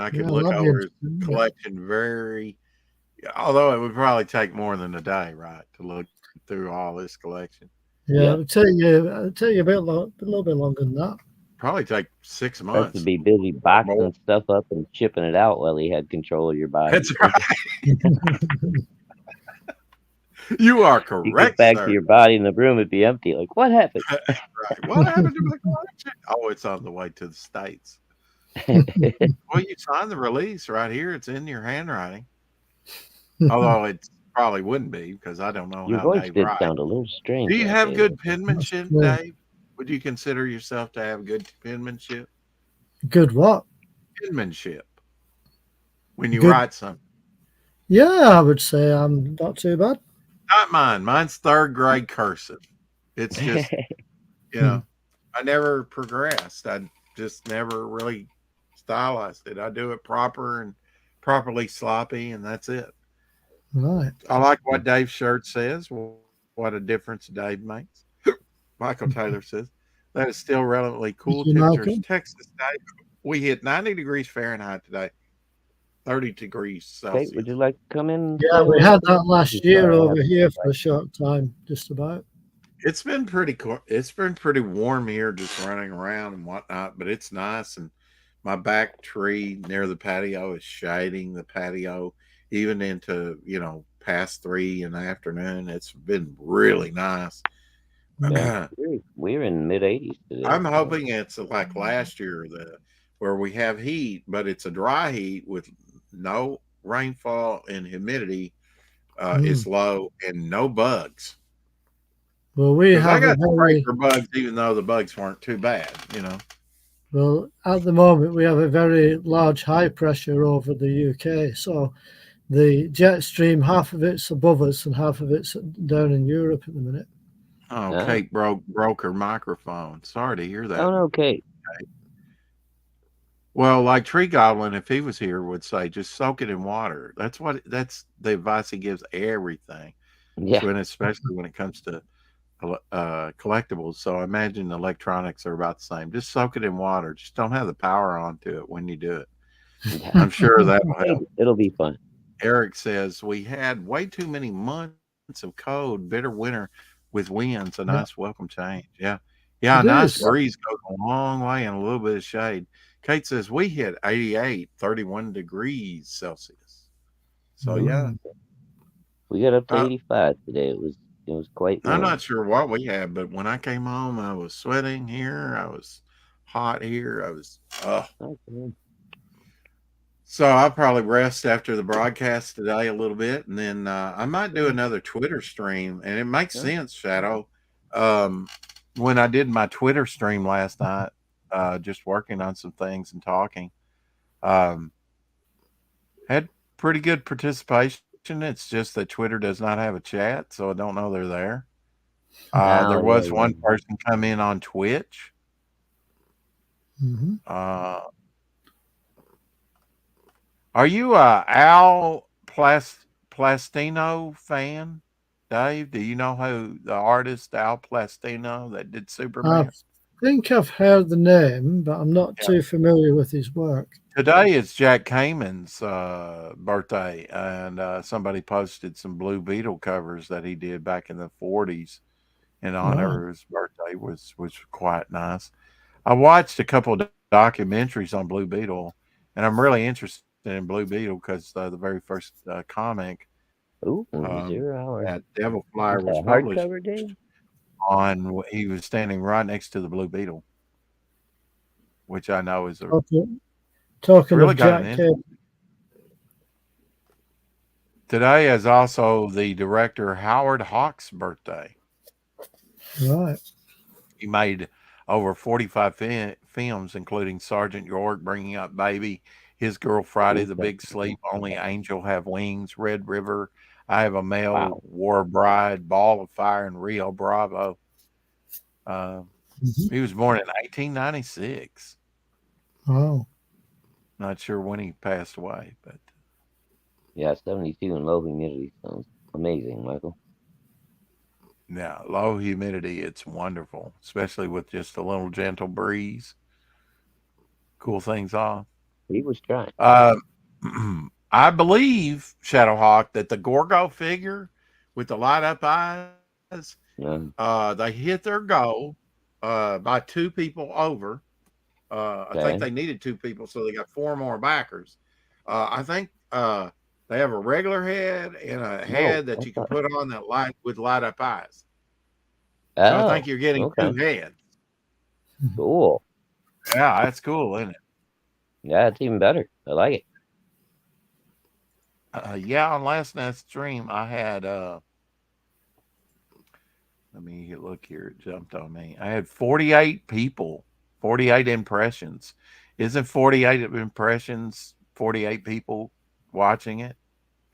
I could look over his collection although it would probably take more than a day, right, to look through all this collection. Yeah, I'll tell you a little bit longer than that. Probably take 6 Rex months. would be busy boxing stuff up and shipping it out while he had control of your body. That's right. You are correct. You get back sir. to your body and the room would be empty. Like, what happened? Right. What happened to my collection? Oh, it's on the way to the States. Well, you signed the release right here. It's in your handwriting. Although it probably wouldn't be because I don't know Your how voice Dave did writes. sound a little strange. Do you that have day. good penmanship, Dave? Would you consider yourself to have good penmanship? Good what? Penmanship. When you Good. write something. Yeah, I would say I'm not too bad. Not mine. Mine's third grade cursive. It's just, I never progressed. I just never really stylized it. I do it proper and properly sloppy, and that's it. Right. I like what Dave's shirt says. What a difference Dave makes. Michael Taylor says that is still relatively cool temperatures. Texas, Dave. We hit 90 degrees Fahrenheit today, 30 degrees Celsius. Okay, would you like to come in? Yeah, we had that last year over here for a short time, just about. It's been pretty cool. It's been pretty warm here, just running around and whatnot. But it's nice, and my back tree near the patio is shading the patio, even into past 3 in the afternoon. It's been really nice. Yeah, we're in mid-80s today. I'm hoping it's like last year where we have heat, but it's a dry heat with no rainfall and humidity is low and no bugs. Well, I got sprayed for bugs, even though the bugs weren't too bad, Well, at the moment, we have a very large high pressure over the UK. So the jet stream, half of it's above us and half of it's down in Europe at the minute. Oh, Kate broke her microphone. Sorry to hear that. Oh, no, Kate. Well, like Tree Goblin, if he was here, would say just soak it in water. That's the advice he gives everything. Yeah. Especially when it comes to collectibles. So I imagine electronics are about the same. Just soak it in water. Just don't have the power onto it when you do it. Yeah. I'm sure that will help. It'll be fun. Eric says we had way too many months of cold, bitter winter with winds. A nice welcome change. Yeah. Yeah, a nice breeze goes a long way and a little bit of shade. Kate says we hit 88, 31 degrees Celsius. So yeah. We got up to 85 today. It was quite warm. I'm not sure what we had, but when I came home, I was sweating here. I was hot here. I was, okay. So I'll probably rest after the broadcast today a little bit, and then I might do another Twitter stream. And it makes sense, Shadow. When I did my Twitter stream last night, just working on some things and talking, had pretty good participation. It's just that Twitter does not have a chat, so I don't know they're there. There Oh, was yeah, one person come in on Twitch. Hmm. Uh, are you a Al Plastino fan, Dave? Do you know who the artist Al Plastino that did I Superman? think I've heard the name, but I'm not Yeah. too familiar with his work. Today is Jack Kamen's birthday, and somebody posted some Blue Beetle covers that he did back in the 40s in Right. honor of his birthday, was quite nice. I watched a couple of documentaries on Blue Beetle, and I'm really interested in Blue Beetle because the very first comic Ooh, um, 0 hour. that Devil Flyer Is that was a published hardcover, Dave? on, he was standing right next to the Blue Beetle, which I know is Talking really of got an Jack interest. Cave. Today is also the director Howard Hawks' birthday. Right. He made over 45 films, including Sergeant York, Bringing Up Baby, His Girl Friday, The Okay. Big Sleep, Only Angel Have Wings, Red River, I Have a Male, Wow. War Bride, Ball of Fire, and Rio Bravo. Mhm. He was born in 1896. Wow. Not sure when he passed away, but Yeah, 72 and low humidity sounds amazing, Michael. yeah, low humidity, it's wonderful, especially with just a little gentle breeze. Cool things off. He was trying. Uh, I believe, Shadowhawk, that the Gorgo figure with the light up eyes, No. they hit their goal by two people over. I think Okay. they needed two people, so they got four more backers. I think they have a regular head and a No. head that you can Okay. put on that light up eyes. So I think Oh, you're getting okay. two heads. Cool. Yeah, that's cool, isn't it? Yeah, it's even better. I like it. Yeah, on last night's stream, I had let me look here. It jumped on me. I had 48 people, 48 impressions. Isn't 48 impressions 48 people watching it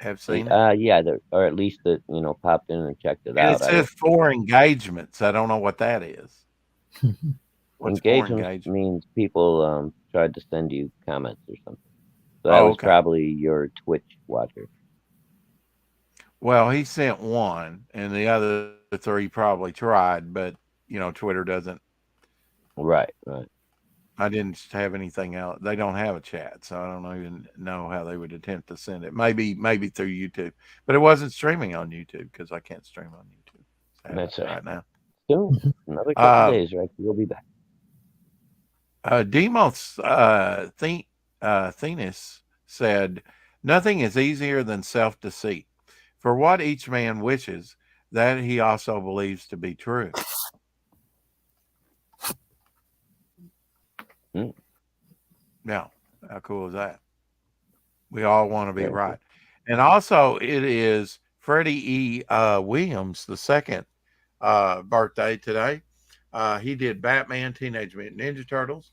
have seen it? Yeah, or at least that popped in and checked it And it out. I says don't. 4 engagements. I don't know what that is. What's 4 engagements? Engagements means people tried to send you comments or something. So that Oh, was okay. probably your Twitch watcher. Well, he sent one, and the other three probably tried, but Twitter doesn't. Right, right. I didn't have anything else. They don't have a chat, so I don't even know how they would attempt to send it. Maybe through YouTube, but it wasn't streaming on YouTube because I can't stream on YouTube That's right. right now. Soon, another couple days, right? We'll be back. Demos Thenis said, "Nothing is easier than self-deceit. For what each man wishes, that he also believes to be true." Mm. Now, how cool is that? We all want to be Very right. cool. And also, it is Freddie E. Williams, the second birthday today. He did Batman, Teenage Mutant Ninja Turtles,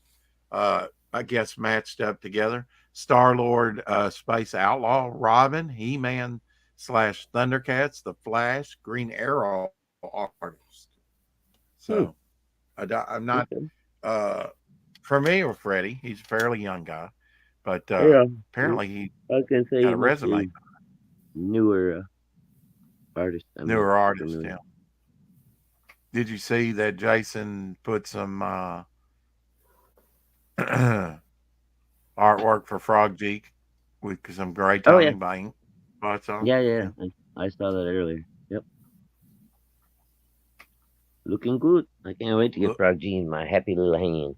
I guess matched up together. Star-Lord, Space Outlaw, Robin, He-Man / Thundercats, The Flash, Green Arrow artist. So I'm not Okay. familiar with Freddie. He's a fairly young guy, but Yeah. apparently he I was gonna say got he a must resume. be newer artist. I'm not Newer artist, familiar. yeah. Did you see that Jason put some artwork for Frog Geek with some Gray Oh yeah, Tony by ink spots on it? yeah, yeah. Yeah. I saw that earlier. Yep, looking good. I can't wait to get Look, Frog G in my happy little hand.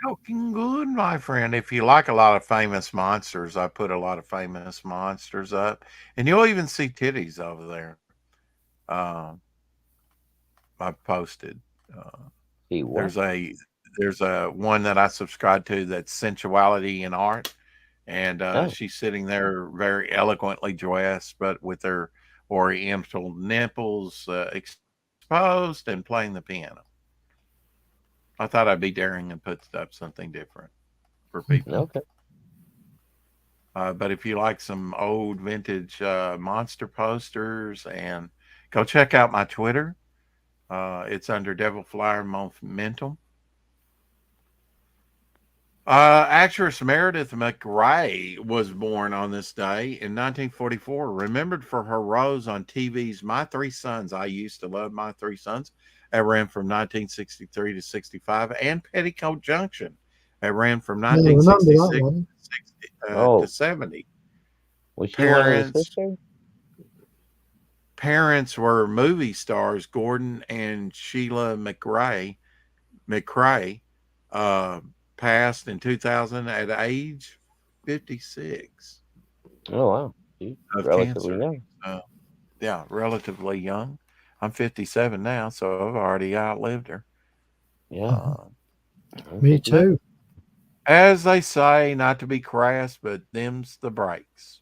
looking good, my friend. If you like a lot of famous monsters, I put a lot of famous monsters up, and you'll even see titties over there. I posted. Uh, See what? there's a one that I subscribe to that's sensuality in art, and Oh, she's sitting there very eloquently dressed, but with her oriental nipples exposed and playing the piano. I thought I'd be daring and put up something different for people. okay. But if you like some old vintage monster posters, and go check out my Twitter. It's under Devil Flyer Momentum. Actress Meredith McRae was born on this day in 1944, remembered for her roles on TV's My Three Sons. I used to love My Three Sons. That ran from 1963 to 65, and Petticoat Junction. That ran from Yeah, I remember that 1966 one. to Oh, 70. was she one of the Parents sisters? parents were movie stars Gordon and Sheila McCrae, uh, passed in 2000 at age 56 Oh, wow. She's of relatively cancer. young. Yeah, relatively young. I'm 57 now, so I've already outlived her. Yeah. Uh, I'm Me 50. too. as they say, not to be crass, but them's the breaks.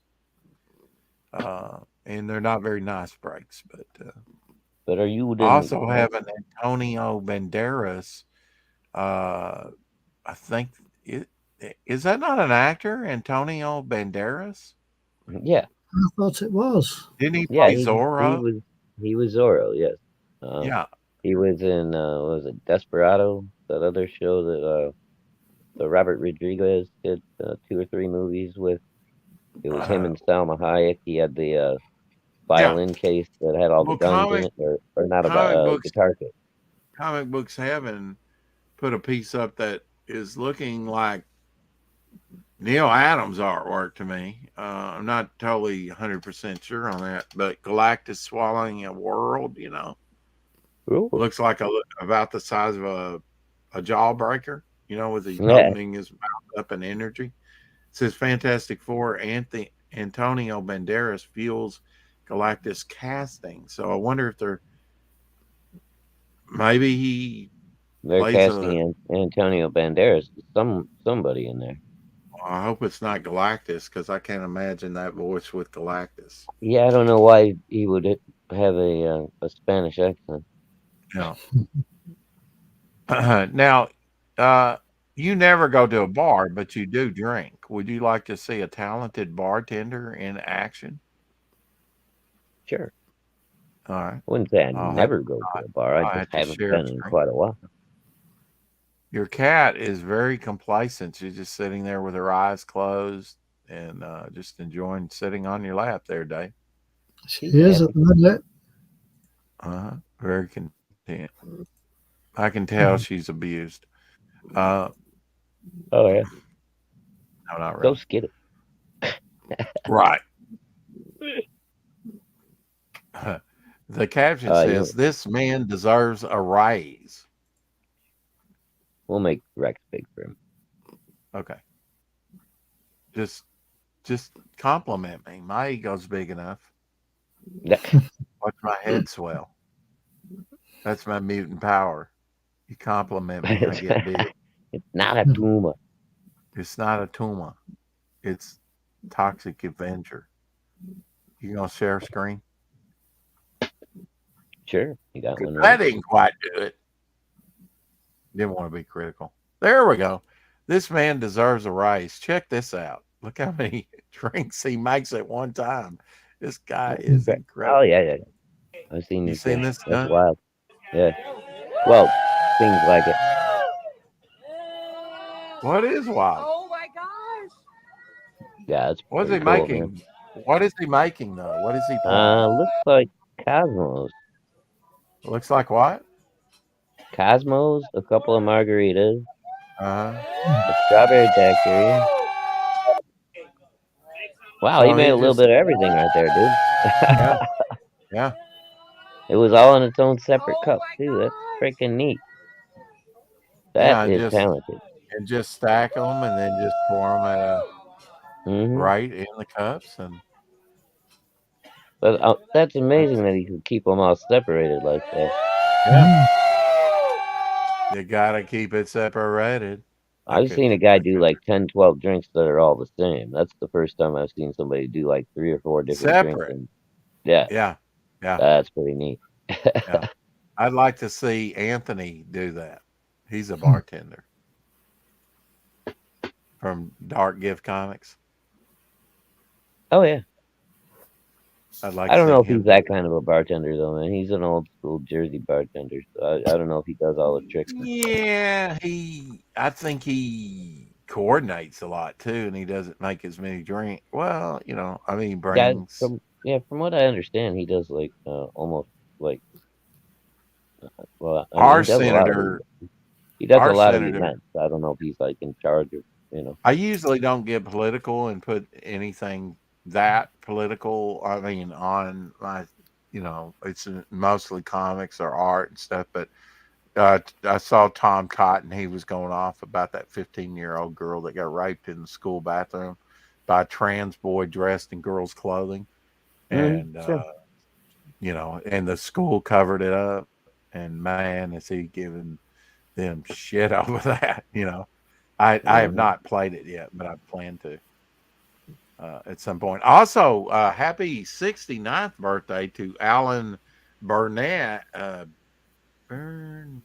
And they're not very nice breaks. But But are you also then? having Antonio Banderas. I think it, is that not an actor, Antonio Banderas? Yeah, I thought it was. Didn't he yeah. play He Zorro? was Zorro. Yes. Um, Yeah, he was in what was it, Desperado? That other show that the Robert Rodriguez did 2 or 3 movies with. It was him uh, and Salma Hayek. He had the yeah. violin case that had all the Well, guns in it, or not a comic books guitar case. comic books heaven put a piece up that is looking like Neil Adams artwork to me. I'm not totally 100% sure on that, but Galactus swallowing a world, Ooh. looks like about the size of a jawbreaker, with his Yeah, opening his mouth up in energy. It says Fantastic Four, Antonio Banderas fuels Galactus casting. So I wonder if maybe he they're plays casting Antonio Banderas. Somebody in there. I hope it's not Galactus because I can't imagine that voice with Galactus. Yeah, I don't know why he would have a Spanish accent. Yeah. Now, uh, you never go to a bar, but you do drink. Would you like to see a talented bartender in action? Sure. All right. I wouldn't say I I'll have never go to a bar. I I'll just have to haven't share a been in screen. quite a while. Your cat is very complacent. She's just sitting there with her eyes closed and just enjoying sitting on your lap there, Dave. She She's is at happy. the minute. Very content. I can tell she's abused. Uh, Oh yeah. no, not Go really. skid it. Right. The caption You says, "This man deserves a raise." we'll make Rex big for him. Okay, just compliment me. My ego's big enough. Watch my head swell. That's my mutant power. You compliment me, I get big. It's not a tumor. It's not a tumor. It's Toxic Avenger. You gonna share screen? Sure, you got one That ready. didn't quite do it. Didn't want to be critical. There we go. This man deserves a raise. Check this out. Look how many drinks he makes at one time. This guy is Oh incredible. yeah. I've seen You these seen guys. this? That's wild. Yeah. Well, things like it. What is wild? Oh my gosh. Yeah, it's What's he pretty cool, man. making? What is he making though? What is he pouring? Looks like Cosmos. Looks like what? Cosmos, a couple of margaritas, Uh, a strawberry daiquiri. Wow, he so made he a little just bit of everything right there, dude. yeah, yeah. It was all in its own separate Oh cup my too. That's gosh. freaking neat. That Yeah, is talented. and just stack them and then just pour them at a Hmm. right in the cups and But that's amazing that's- that he could keep them all separated like that. yeah. You gotta keep it separated. I I've seen a couldn't. guy do like 10, 12 drinks that are all the same. That's the first time I've seen somebody do like 3 or 4 different drinks. Separate. And yeah, Yeah, yeah, that's pretty neat. yeah. I'd like to see Anthony do that. He's a bartender from Dark Gift Comics. Oh yeah. I'd like I to don't see know if him he's that kind of a bartender though, man. He's an old school Jersey bartender, so I don't know if he does all the tricks. Yeah, I think he coordinates a lot too, and he doesn't make as many drink. Well, I mean, he Yeah, brings. from what I understand, he does like almost like well, I mean, Our he does a lot of senator, he does a our lot of senator. events. I don't know if he's like in charge of I usually don't get political and put anything that political. I mean, on my, it's mostly comics or art and stuff. But I saw Tom Cotton. He was going off about that 15-year-old girl that got raped in the school bathroom by a trans boy dressed in girl's clothing, and Sure. and the school covered it up. And man, is he giving them shit over that? I have not played it yet, but I plan to at some point. Also, happy 69th birthday to Alan Burnett, Bernert.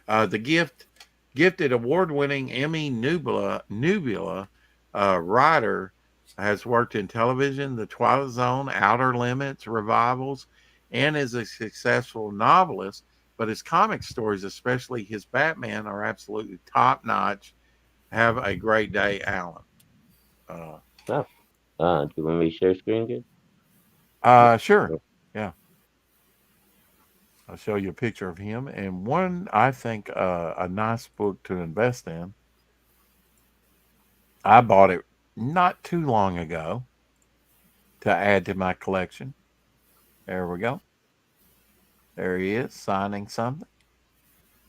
The gifted award-winning Emmy Nubula writer has worked in television, The Twilight Zone, Outer Limits, revivals, and is a successful novelist. But his comic stories, especially his Batman, are absolutely top-notch. Have a great day, Alan. Do you want me to share screen, kid? Sure. Yeah. I'll show you a picture of him and one, I think, a nice book to invest in. I bought it not too long ago to add to my collection. There we go. There he is signing something.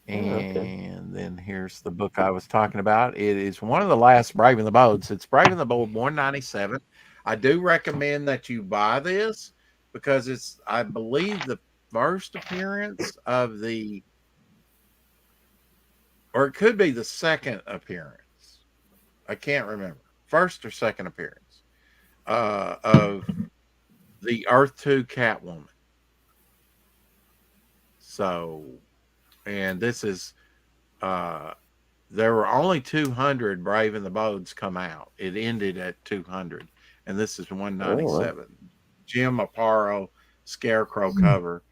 And then here's the book I was talking about. It is one of the last Brave and the Bold. It's Brave and the Bold 197. I do recommend that you buy this because it's, I believe, the first appearance of the, or it could be the second appearance. I can't remember. First or second appearance of the Earth 2 Catwoman. So, and this is, there were only 200 Brave and the Bolds come out. It ended at 200, and this is 197. Jim Aparo Scarecrow cover.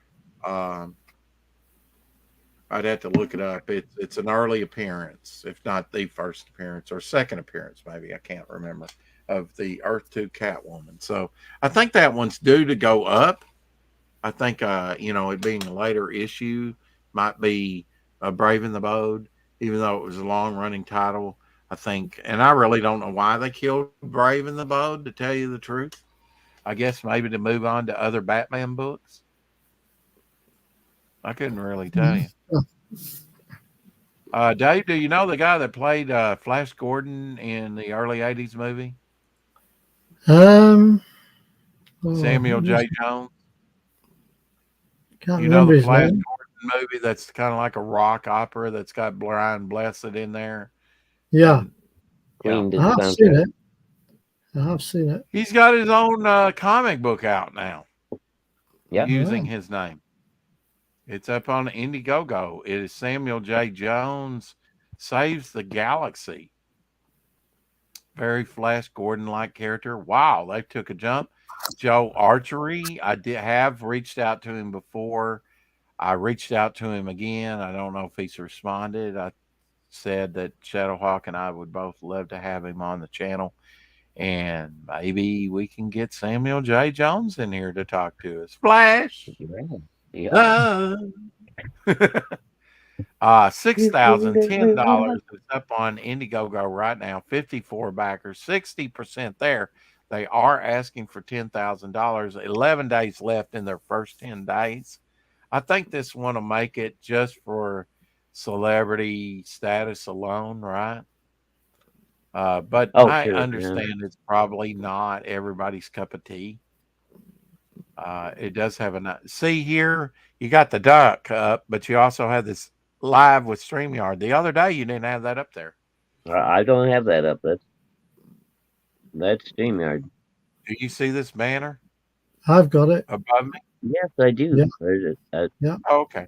I'd have to look it up. It's an early appearance, if not the first appearance or second appearance, maybe. I can't remember, of the Earth 2 Catwoman. So I think that one's due to go up. I think, it being a later issue might be Brave and the Bold, even though it was a long-running title. I think, and I really don't know why they killed Brave and the Bold, to tell you the truth. I guess maybe to move on to other Batman books. I couldn't really tell you. Dave, do you know the guy that played Flash Gordon in the early 80s movie? Samuel J. Jones. Can't You know remember the his Flash name. Gordon movie that's kind of like a rock opera that's got Brian Blessed in there? Yeah, Queen did I the have seen soundtrack. it. I have seen it. He's got his own comic book out now. Yeah. Using his name. It's up on Indiegogo. It is Samuel J. Jones Saves the Galaxy. Very Flash Gordon-like character. Wow, they took a jump. Joe Archery, I have reached out to him before. I reached out to him again. I don't know if he's responded. I said that Shadowhawk and I would both love to have him on the channel. And maybe we can get Samuel J. Jones in here to talk to us. Flash! Yeah. $6,010 is up on Indiegogo right now. 54 backers, 60% there. They are asking for $10,000. 11 days left in their first 10 days. I think this one will make it just for celebrity status alone, right? But I understand it's probably not everybody's cup of tea. It does have a see here. You got the duck up, but you also have this live with StreamYard. The other day, you didn't have that up there. I don't have that up. That's StreamYard. Do you see this banner? I've got it above me. Yes, I do. Yeah. Oh, okay.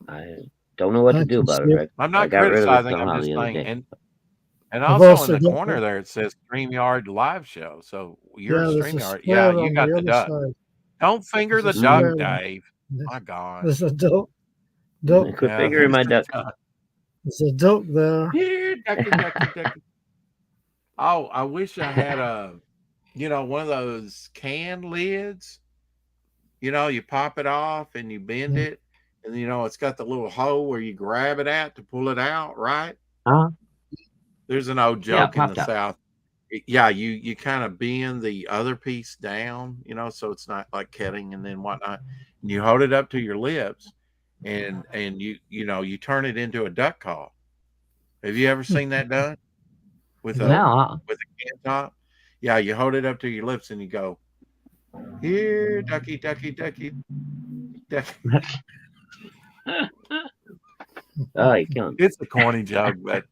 I don't know what to do about it. Right? I'm not criticizing. I'm just saying. And I've also in also the got corner there, it says StreamYard live show. So your there's a StreamYard, yeah, square you on got the the other duck. side. Don't finger There's the a duck, square. Dave. There- My God. There's a duck. Duck. Quit Yeah, fingering my there's duck. a duck. There's a duck there. Here, ducky, ducky, ducky. Oh, I wish I had one of those can lids. You pop it off and you bend it, and it's got the little hole where you grab it at to pull it out, right? Uh-huh. There's an old Yeah, joke in the Pop-Top. South. Yeah, you kind of bend the other piece down, so it's not like cutting and then whatnot. And you hold it up to your lips, and you turn it into a duck call. Have you ever seen that done with a No, with a can top? Yeah, you hold it up to your lips and you go, here, ducky, ducky, ducky, ducky. oh, you're killing me. It's a corny joke, but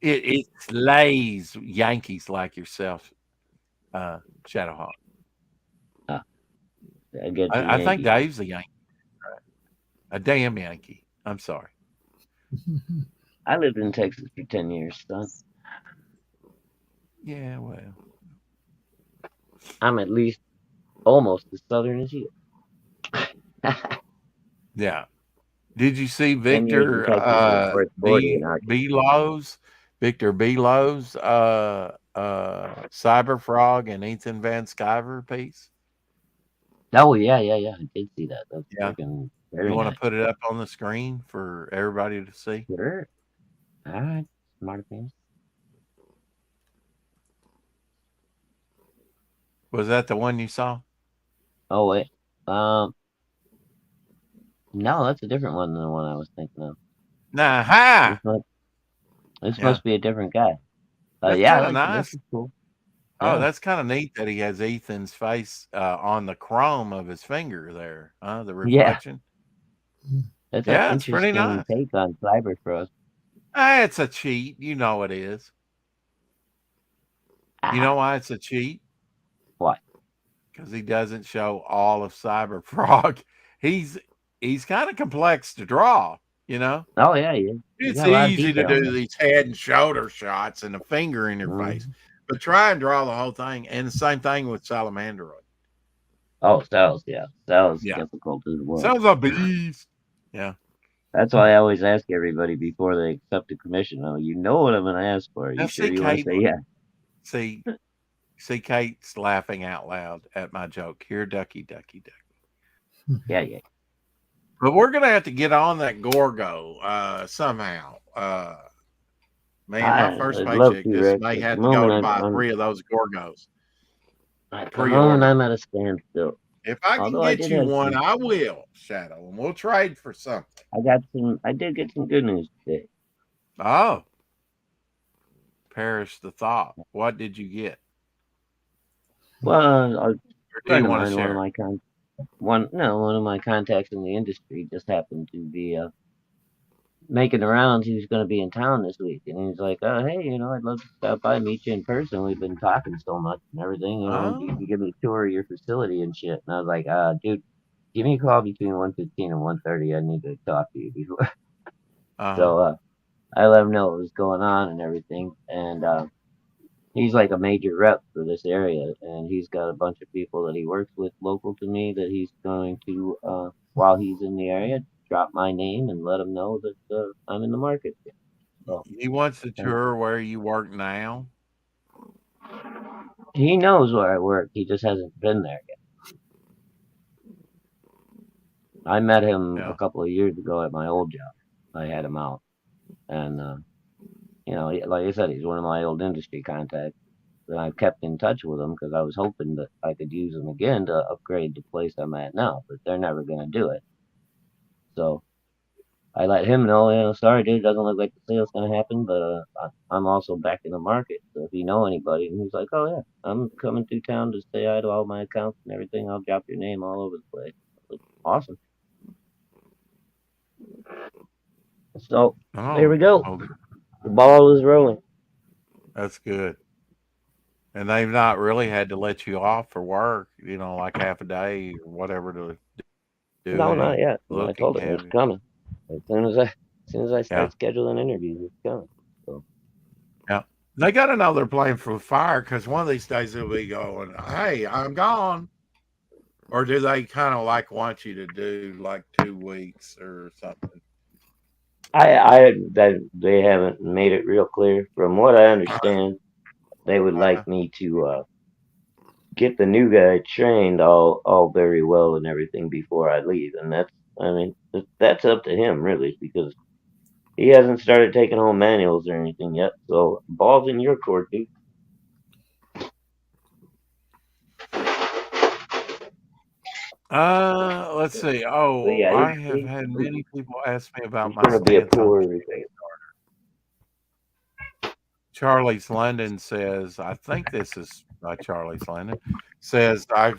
it slays Yankees like yourself, Shadowhawk. I get you, I think Yankee. Dave's a Yankee. A damn Yankee. I'm sorry. I lived in Texas for 10 years, son. Yeah, well. I'm at least almost as southern as you. Yeah. Did you see 10 years in Victor Texas is worth 40 in Arkansas. Victor Belo's Cyber Frog and Ethan Van Sciver piece? Oh, yeah. I did see that. That's Yeah. freaking very You want nice. to put it up on the screen for everybody to see? Sure. All right, smart things. Was that the one you saw? Oh, wait. No, that's a different one than the one I was thinking of. Nah-ha! This Yeah. must be a different guy. That's Yeah, kinda I like nice. this is cool. Oh, Yeah. that's kind of neat that he has Ethan's face on the chrome of his finger there. The reflection. That's Yeah, an it's pretty interesting nice. take on Cyberfrost. It's a cheat. You know it is. You know why it's a cheat? Why? Because he doesn't show all of Cyberfrog. He's kind of complex to draw, Oh, yeah, yeah. It's got a lot of easy to detail in do it. these head and shoulder shots and a finger in your face. But try and draw the whole thing. And the same thing with Salamandroid. Oh, Cells, yeah. Cells Yeah. difficult as well. Sounds a beast. Yeah. That's why I always ask everybody before they accept a commission. Oh, you know what I'm going to ask for. Are Now, you sure see, you want to say yeah? See, Kate's laughing out loud at my joke. Here, ducky, ducky, ducky. Yeah. But we're gonna have to get on that Gorgo somehow. Man, my first I'd love paycheck to, just Rex. may At have the to go to moment, buy I'm 3 of those Gorgos. at the Pre-order. moment, I'm at a standstill. If I can Although I get did you have one, some- I will, Shadow, and we'll trade for something. I did get some good news today. Oh, perish the thought. What did you get? Well, a Or do friend you of want to mine, share? one of my contacts in the industry just happened to be making the rounds. He was going to be in town this week, and he's like, "Oh, hey, I'd love to stop by and meet you in person. We've been talking so much and everything. You can give me a tour of your facility and shit." And I was like, "Dude, give me a call between 1:15 and 1:30. I need to talk to you before." So I let him know what was going on and everything, and he's like a major rep for this area, and he's got a bunch of people that he works with local to me that he's going to, while he's in the area, drop my name and let him know that I'm in the market. So He wants to tour where you work now. he knows where I work. He just hasn't been there yet. I met him a couple of years ago at my old job. I had him out, and like I said, he's one of my old industry contacts. And I've kept in touch with him because I was hoping that I could use him again to upgrade the place I'm at now, but they're never going to do it. So I let him know, sorry, dude, doesn't look like the sale's going to happen, but I'm also back in the market. So if you know anybody, and he's like, oh, yeah, I'm coming through town to say hi to all my accounts and everything. I'll drop your name all over the place. Like, awesome. So there we go. Okay. The ball is rolling. That's good. And they've not really had to let you off for work, like half a day or whatever to do. No, not yet. Look, I told him it's coming. As soon as I start scheduling interviews, it's coming. So. Yeah. They got to know they're playing for fire because one of these days they'll be going, "Hey, I'm gone." Or do they kind of like want you to do like 2 weeks or something? That they haven't made it real clear. From what I understand, they would Uh, like me to get the new guy trained all very well and everything before I leave, and I mean that's up to him really because he hasn't started taking home manuals or anything yet. So balls in your court, dude. let's see. But Oh, yeah, I have had many people ask me about he's my gonna be a stance on poor. Charlie's London says, I think this is Charlie's London says, I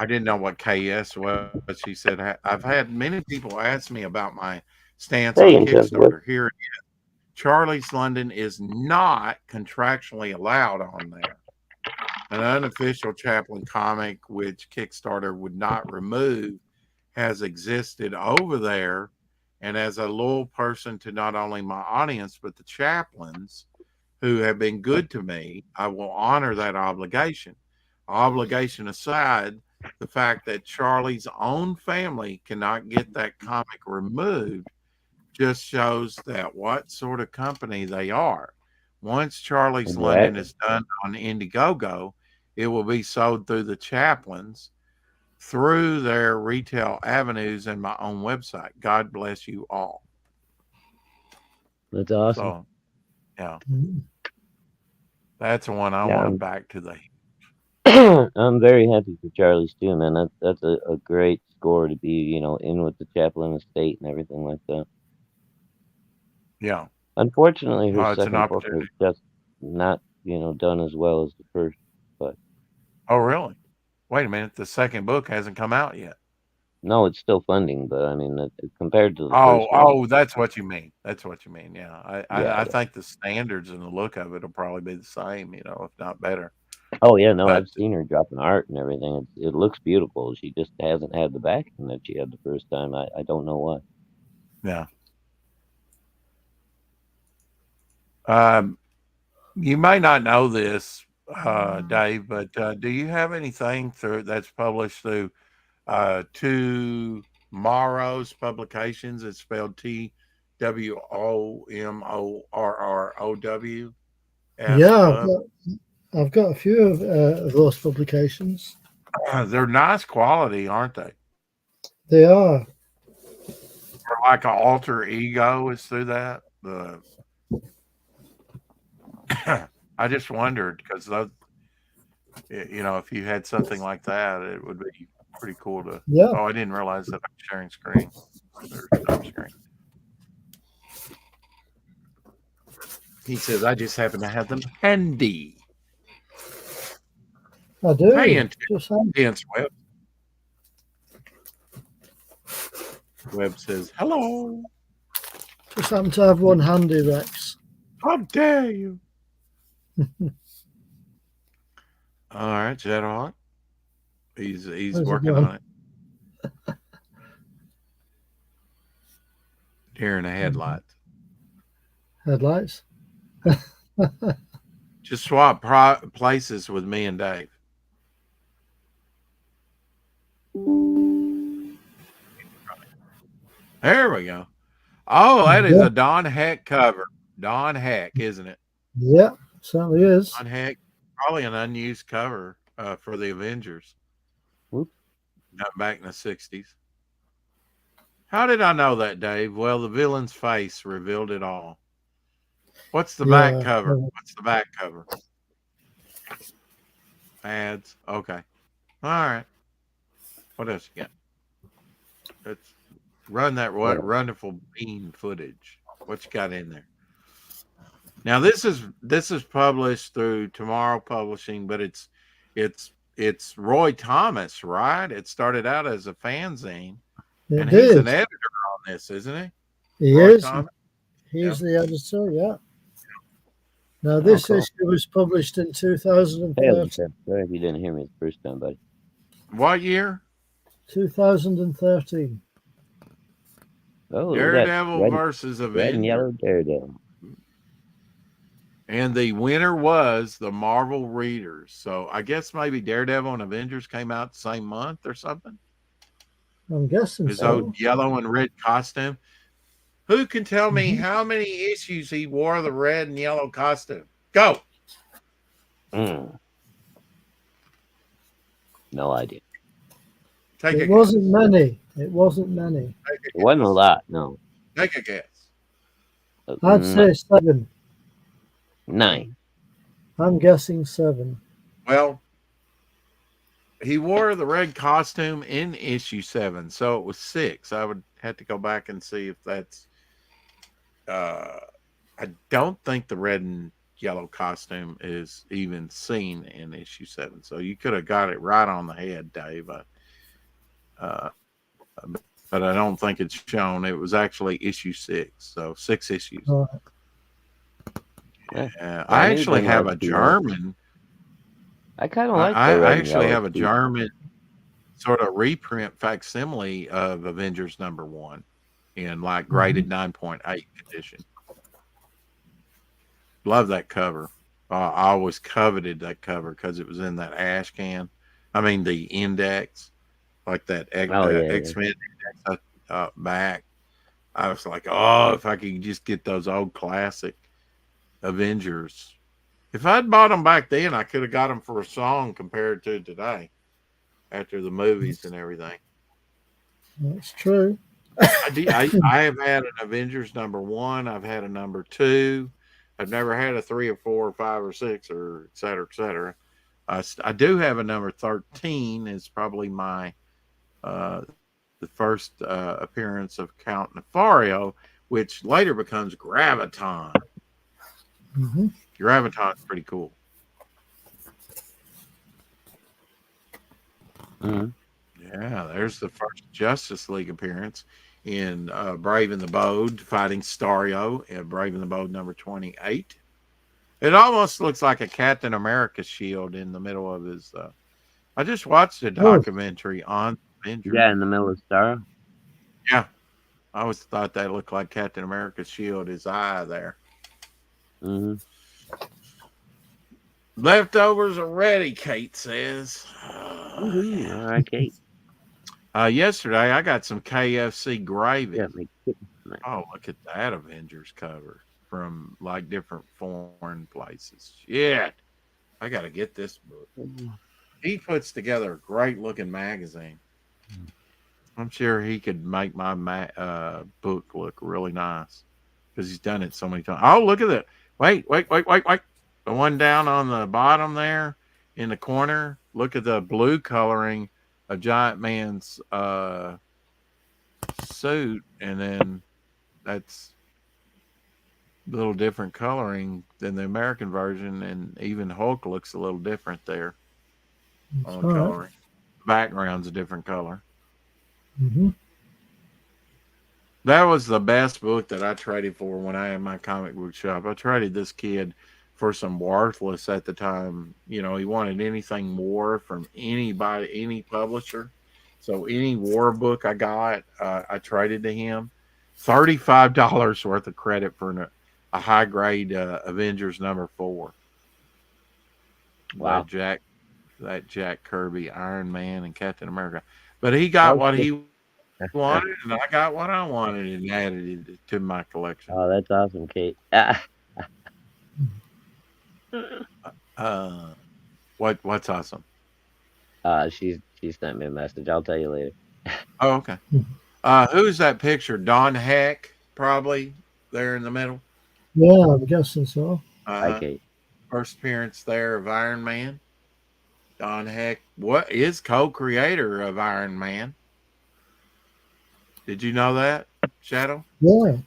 didn't know what KS was. She said, I've had many people ask me about my stance Hey, on and Chuck, what? Kickstarter. Here, Charlie's London is not contractually allowed on there. An unofficial Chaplin comic, which Kickstarter would not remove, has existed over there. And as a loyal person to not only my audience, but the Chaplins who have been good to me, I will honor that obligation. Obligation aside, the fact that Charlie's own family cannot get that comic removed just shows that what sort of company they are. Once Charlie's London Exactly. is done on Indiegogo, it will be sold through the Chaplins, through their retail avenues and my own website. God bless you all. That's awesome. So, yeah, Mm. that's the one I Yeah, wanted back to the. I'm very happy for Charlie's too, man. That's a great score to be, in with the Chaplin estate and everything like that. Yeah, Unfortunately, her it's an second book opportunity. was just not, done as well as the first. But Oh, really? Wait a minute. The second book hasn't come out yet. no, it's still funding. But I mean, compared to the Oh, first one, that's what you mean. That's what you mean. Yeah, yeah, I yeah. think the standards and the look of it will probably be the same, if not better. Oh yeah, no, But I've seen her dropping art and everything. It looks beautiful. She just hasn't had the backing that she had the first time. I don't know why. yeah, you may not know this, Dave, but do you have anything that's published through Tomorrow's Publications? It's spelled TWOMORROW. Yeah, I've got a few of those publications. They're nice quality, aren't they? They are. Or like an alter ego is through that. I just wondered because those, if you had something like that, it would be pretty cool to. Yeah. Oh, I didn't realize that I'm sharing screen or stop sharing. He says, I just happen to have them handy. I do. Hey, Just Intense Web. Web says, hello. Just happen to have one handy, Rex. How dare you? All right, Jedhawk. He's working on it. Deer in the headlights. Headlights. Just swap places with me and Dave. There we go. Oh, that is a Don Heck cover. Don Heck, isn't it? Yeah, certainly is. Don Heck, probably an unused cover for the Avengers. Whoop. Not back in the 60s. How did I know that, Dave? Well, the villain's face revealed it all. What's the back cover? What's the back cover? Ads. Okay. All right. What else you got? Let's run that wonderful bean footage. What you got in there? Now this is published through Tomorrow Publishing, but it's Roy Thomas, right? It started out as a fanzine, and he's an editor on this, isn't he? He Roy is. Thomas? He's the editor. Yeah. Now this issue was published in 2013. Sorry if you didn't hear me the first time, buddy. What year? 2013. Oh, Daredevil versus Avengers. Red and yellow Daredevil. And the winner was the Marvel Readers. So I guess maybe Daredevil and Avengers came out the same month or something. I'm guessing His so. old yellow and red costume. Who can tell me Mhm. how many issues he wore the red and yellow costume? Go. Mm. No idea. Take a It guess. wasn't many. It wasn't many. Take a It wasn't a guess. lot. No. Take a guess. I'd say 7. 9. I'm guessing 7. Well, he wore the red costume in issue 7, so it was 6. I would have to go back and see if that's. I don't think the red and yellow costume is even seen in issue 7, so you could have got it right on the head, Dave. But I don't think it's shown. It was actually issue 6, so 6 issues. Right. Yeah. I knew actually them have all a to be like- German. I kind of like I the red and actually yellow have a too. German sort of reprint facsimile of Avengers #1 in like graded 9.8 edition. Love that cover. I always coveted that cover because it was in that ash can. I mean, the index, like that Oh, yeah. X-Men index back. I was like, oh, if I could just get those old classic Avengers. If I'd bought them back then, I could have got them for a song compared to today after the movies and everything. That's true. I have had an Avengers #1. I've had a #2. I've never had a 3 or 4 or 5 or 6 or et cetera, et cetera. I do have a #13. It's probably my the first appearance of Count Nefario, which later becomes Graviton. hmm Graviton's pretty cool. Mhm. Yeah, there's the first Justice League appearance in Brave and the Bold fighting Starro in Brave and the Bold #28. It almost looks like a Captain America shield in the middle of his. I just watched a documentary on Avengers. Yeah, in the middle of Star. Yeah, I always thought that looked like Captain America's shield, his eye there. Mm-hmm. Leftovers are ready, Kate says. All right, Kate. Yesterday, I got some KFC gravy. Yeah, Oh, look at that Avengers cover from like different foreign places. Yeah, I got to get this book. He puts together a great looking magazine. I'm sure he could make my book look really nice because he's done it so many times. Oh, look at that. Wait. The one down on the bottom there in the corner. Look at the blue coloring of Giant Man's suit. And then that's a little different coloring than the American version. And even Hulk looks a little different there on the coloring. The background's a different color. Mm-hmm. That was the best book that I traded for when I had my comic book shop. I traded this kid for some worthless at the time. You know, he wanted anything war from anybody, any publisher. So any war book I got, I traded to him. $35 worth of credit for a high grade Avengers #4. Wow. That Jack Kirby, Iron Man, and Captain America. But he got what he wanted, and I got what I wanted, and added it to my collection. Oh, that's awesome, Kate. What's awesome? She sent me a message. I'll tell you later. Oh, okay. Who's that picture? Don Heck, probably there in the middle. Yeah, I'm guessing so. Hi, Kate. First appearance there of Iron Man. Don Heck, what is co-creator of Iron Man? Did you know that, Shadow? Yeah.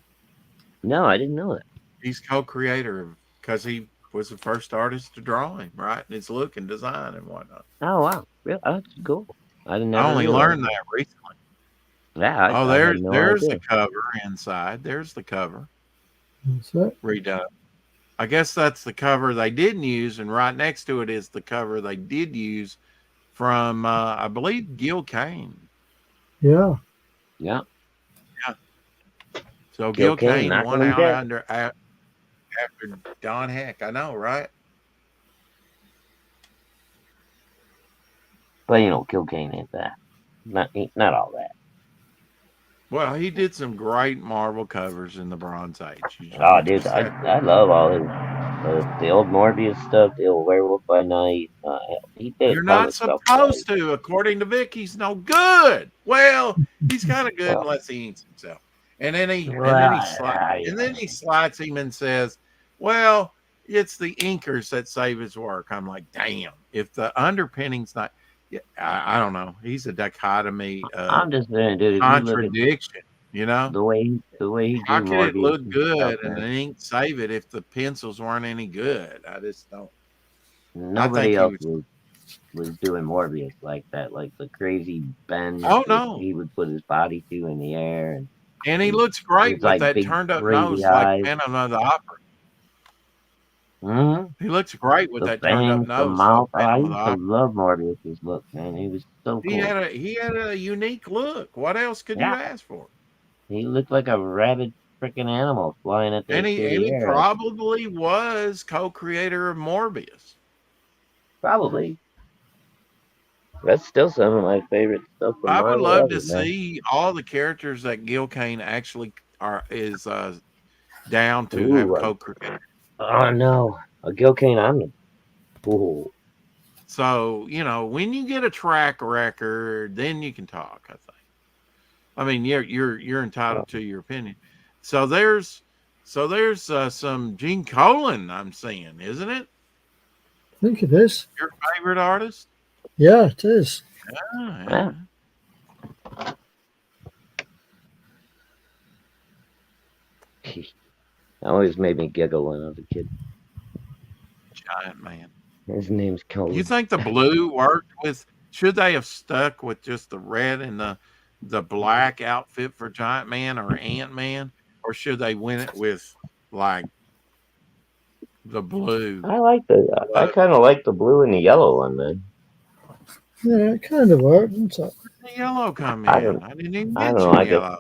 No, I didn't know that. He's co-creator because he was the first artist to draw him, right? And his look and design and whatnot. Oh, wow. Really? Oh, that's cool. I only learned that recently. Yeah. There's the cover inside. There's the cover. That's it. Redone. I guess that's the cover they didn't use, and right next to it is the cover they did use from, I believe, Gil Kane. Yeah. Yeah. So Gil Kane won out after Don Heck. I know, right? But Kilcane ain't that. Not all that. Well, he did some great Marvel covers in the Bronze Age. Oh, dude, I love all his the old Morbius stuff, the old Werewolf by Night. He did You're not comic stuff. supposed to. According to Vic, he's no good. Well, he's kind of good Well, unless he eats himself. And then he slides him and says, "Well, it's the inkers that save his work." I'm like, damn. If the underpinning's not, yeah, I don't know. He's a dichotomy, I'm just saying, dude. If you look at contradiction. You know, the way he how drew could it Morbius look and good stuff, and the man, ink save it if the pencils weren't any good? I just don't. nobody he else was doing Morbius like that, like the crazy bends Oh that no. he would put his body to in the air, And he and looks great his with like that big turned up crazy nose like eyes. Phantom of the Opera. hmm He looks great with The that turned up fangs, the nose like mouth. Oh, I Phantom of the used to Opera. love Morbius's look, man. He was so He cool. had a unique look. What else could you Yeah, ask for? he looked like a rabid freaking animal flying And through he the air. probably was co-creator of Morbius. Probably. That's still some of my favorite stuff from I would Marvel love ever, to man. see all the characters that Gil Kane actually is down to have Ooh, co-created. oh no, a Gil Kane Omni. Ooh, So, when you get a track record, then you can talk, I think. I mean, you're entitled to your opinion. So there's some Gene Colan I'm seeing, isn't it? I think it is. Your favorite artist? Yeah, it is. Oh, yeah. That always made me giggle when I was a kid. Giant Man. His name's Colan. You think the blue worked with? Should they have stuck with just the red and the black outfit for Giant Man or Ant Man, or should they win it with like the blue? I kind of like the blue and the yellow one, man. Yeah, it kind of worked, didn't it? The yellow come I in. don't, I didn't even I don't know. mention yellow.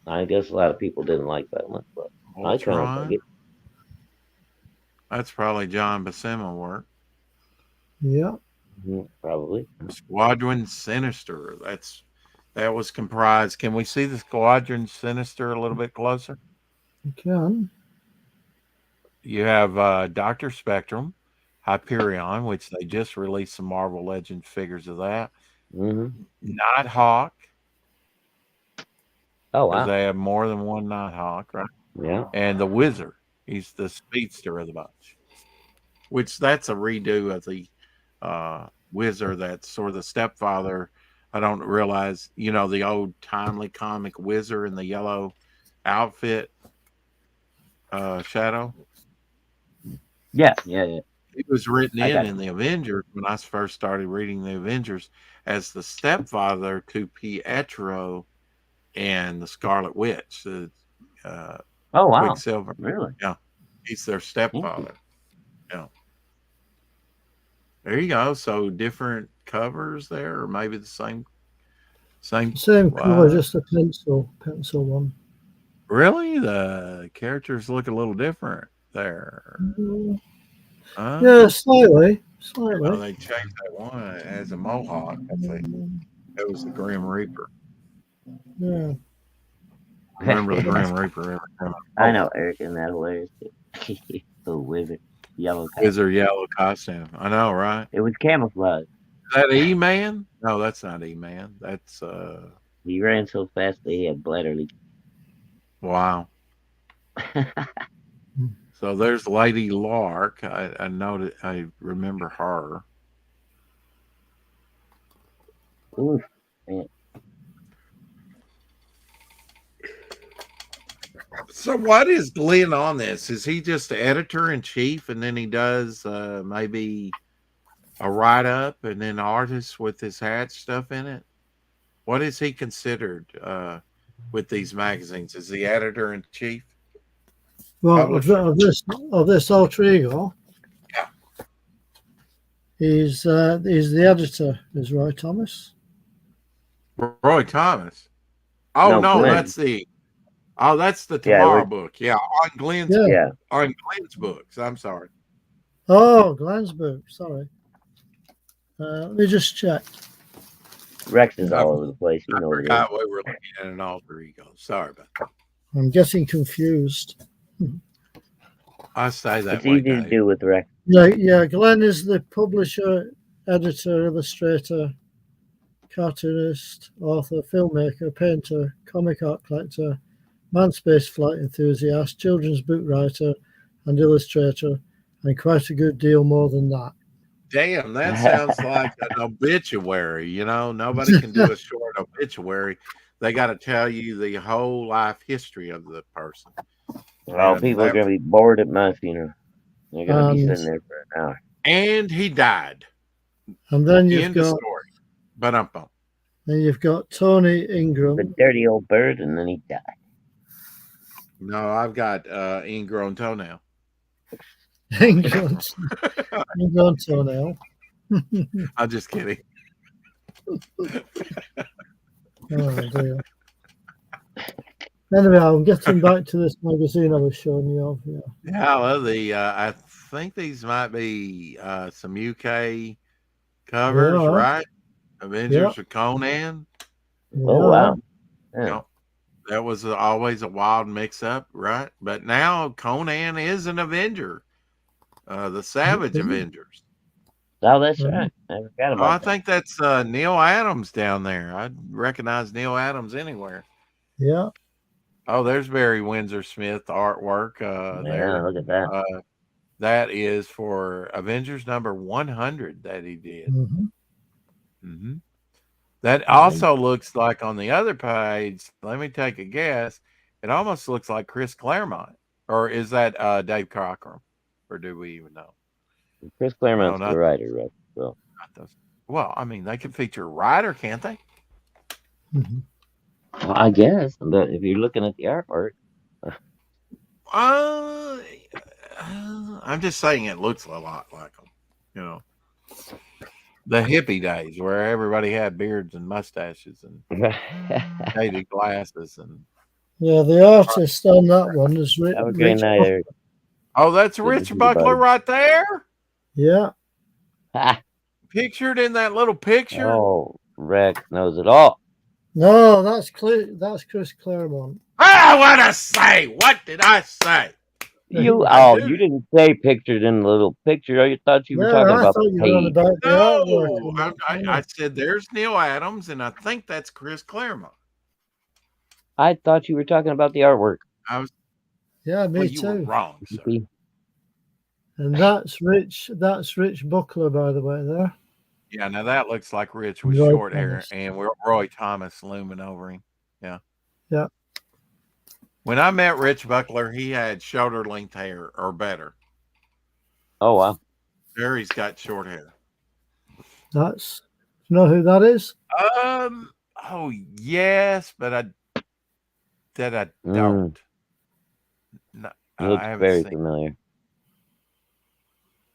I guess a lot of people didn't like that one, but I kind of like it. That's probably John Buscema work. Yeah. Probably. Squadron Sinister. That was comprised. Can we see the Squadron Sinister a little bit closer? You can. You have Dr. Spectrum, Hyperion, which they just released some Marvel Legends figures of that. Mm-hmm. Nighthawk. Oh wow. They have more than one Nighthawk, right? Yeah. And the Wizard. He's the speedster of the bunch. Which that's a redo of the Wizard that's sort of the stepfather. I don't realize, the old timely comic Wizard in the yellow outfit, Shadow. Yeah. It was written in the Avengers when I first started reading the Avengers as the stepfather to Pietro and the Scarlet Witch. Oh wow. Quicksilver. Really? Yeah. He's their stepfather. Yeah. There you go. So different covers there, or maybe the same. Same color, just a pencil one. Really, the characters look a little different there. Yeah, slightly. They changed that one as a mohawk. I think that was the Grim Reaper. Yeah. Remember the Grim Reaper? I know, Eric, and that hilarious. The Wizard. Yellow costume. Wizard yellow costume. I know, right? It was camouflage. Is that E-Man? No, that's not E-Man. That's He ran so fast that he had bladder leak. Wow. So there's Lady Lark. I noted. I remember her. Oof, man. So what is Glenn on this? Is he just the editor in chief, and then he does maybe a write up, and then artists with his hat stuff in it? What is he considered with these magazines? Is the editor in chief? Well, of this alter ego, yeah, he's the editor. Is Roy Thomas? Roy Thomas. Oh no, that's the. Oh, that's the Yeah, Tomorrow book. Yeah, on Glenn's Yeah. Yeah. on Glenn's books. I'm sorry. Oh, Glenn's book. Sorry. Let me just check. Rex is I all over the place. You I know what it is. forgot we were looking at an alter ego. Sorry about that. I'm getting confused. I say that It's way, easy to Dave. do with Rex. Yeah. Glenn is the publisher, editor, illustrator, cartoonist, author, filmmaker, painter, comic art collector, manned space flight enthusiast, children's book writer, and illustrator, and quite a good deal more than that. Damn, that sounds like an obituary. You know, nobody can do a short obituary. They got to tell you the whole life history of the person. Well, And people are that- going to be bored at my funeral. They're going to be And- sitting there for an hour. And he died. And then you've End of got story. you've got Tony The Ingram. dirty old bird, and then he died. No, I've got ingrown toenail. Ingram toenail. I'm just kidding. Oh dear. Anyway, I'm getting back to this magazine I was showing you of. Yeah. Yeah, well, I think these might be some UK covers, Yeah. right? Avengers of Conan. Oh, wow. You Yeah. know, that was always a wild mix-up, right? But now Conan is an Avenger, the Savage Mhm. Avengers. Oh, that's Mhm. right. I forgot Oh, about I that. think that's Neil Adams down there. I'd recognize Neil Adams anywhere. Yeah. Oh, there's Barry Windsor Smith artwork. Yeah, There. look at that. That is for Avengers number 100 that he did. hmm Mm-hmm. That also looks like on the other page. Let me take a guess. It almost looks like Chris Claremont, or is that Dave Cockrum, or do we even know? Chris Claremont's not- the writer, right? So Not those. Well, I mean, they can feature a writer, can't they? hmm well, I guess, but if you're looking at the artwork, I'm just saying it looks a lot like them. You know, the hippie days where everybody had beards and mustaches and shaded glasses and. Yeah, the artist on that one is have a great Rich night, Buck- Eric. Oh, that's Good to Rich see you, Buckler buddy. right there, Yeah. Ha! pictured in that little picture. Oh, Rex knows it all. No, that's Chris Claremont. Ah, what I say? What did I say? You I do. you didn't say pictured in the little picture. I thought you were Yeah, talking I about thought the you were on page. about the artwork. No, on that. I said there's Neil Adams, and I think that's Chris Claremont. I thought you were talking about the artwork. I was. Yeah, me Well, you were too. wrong, sir. See? And that's Rich Buckler, by the way, there. Yeah, now that looks like Rich with Roy short hair, Thomas. and Roy Thomas looming over him. Yeah. Yeah. When I met Rich Buckler, he had shoulder length hair or better. Oh, wow. There, he's got short hair. That's you know who that is? Oh yes, but I don't. No, He looks I haven't very seen familiar.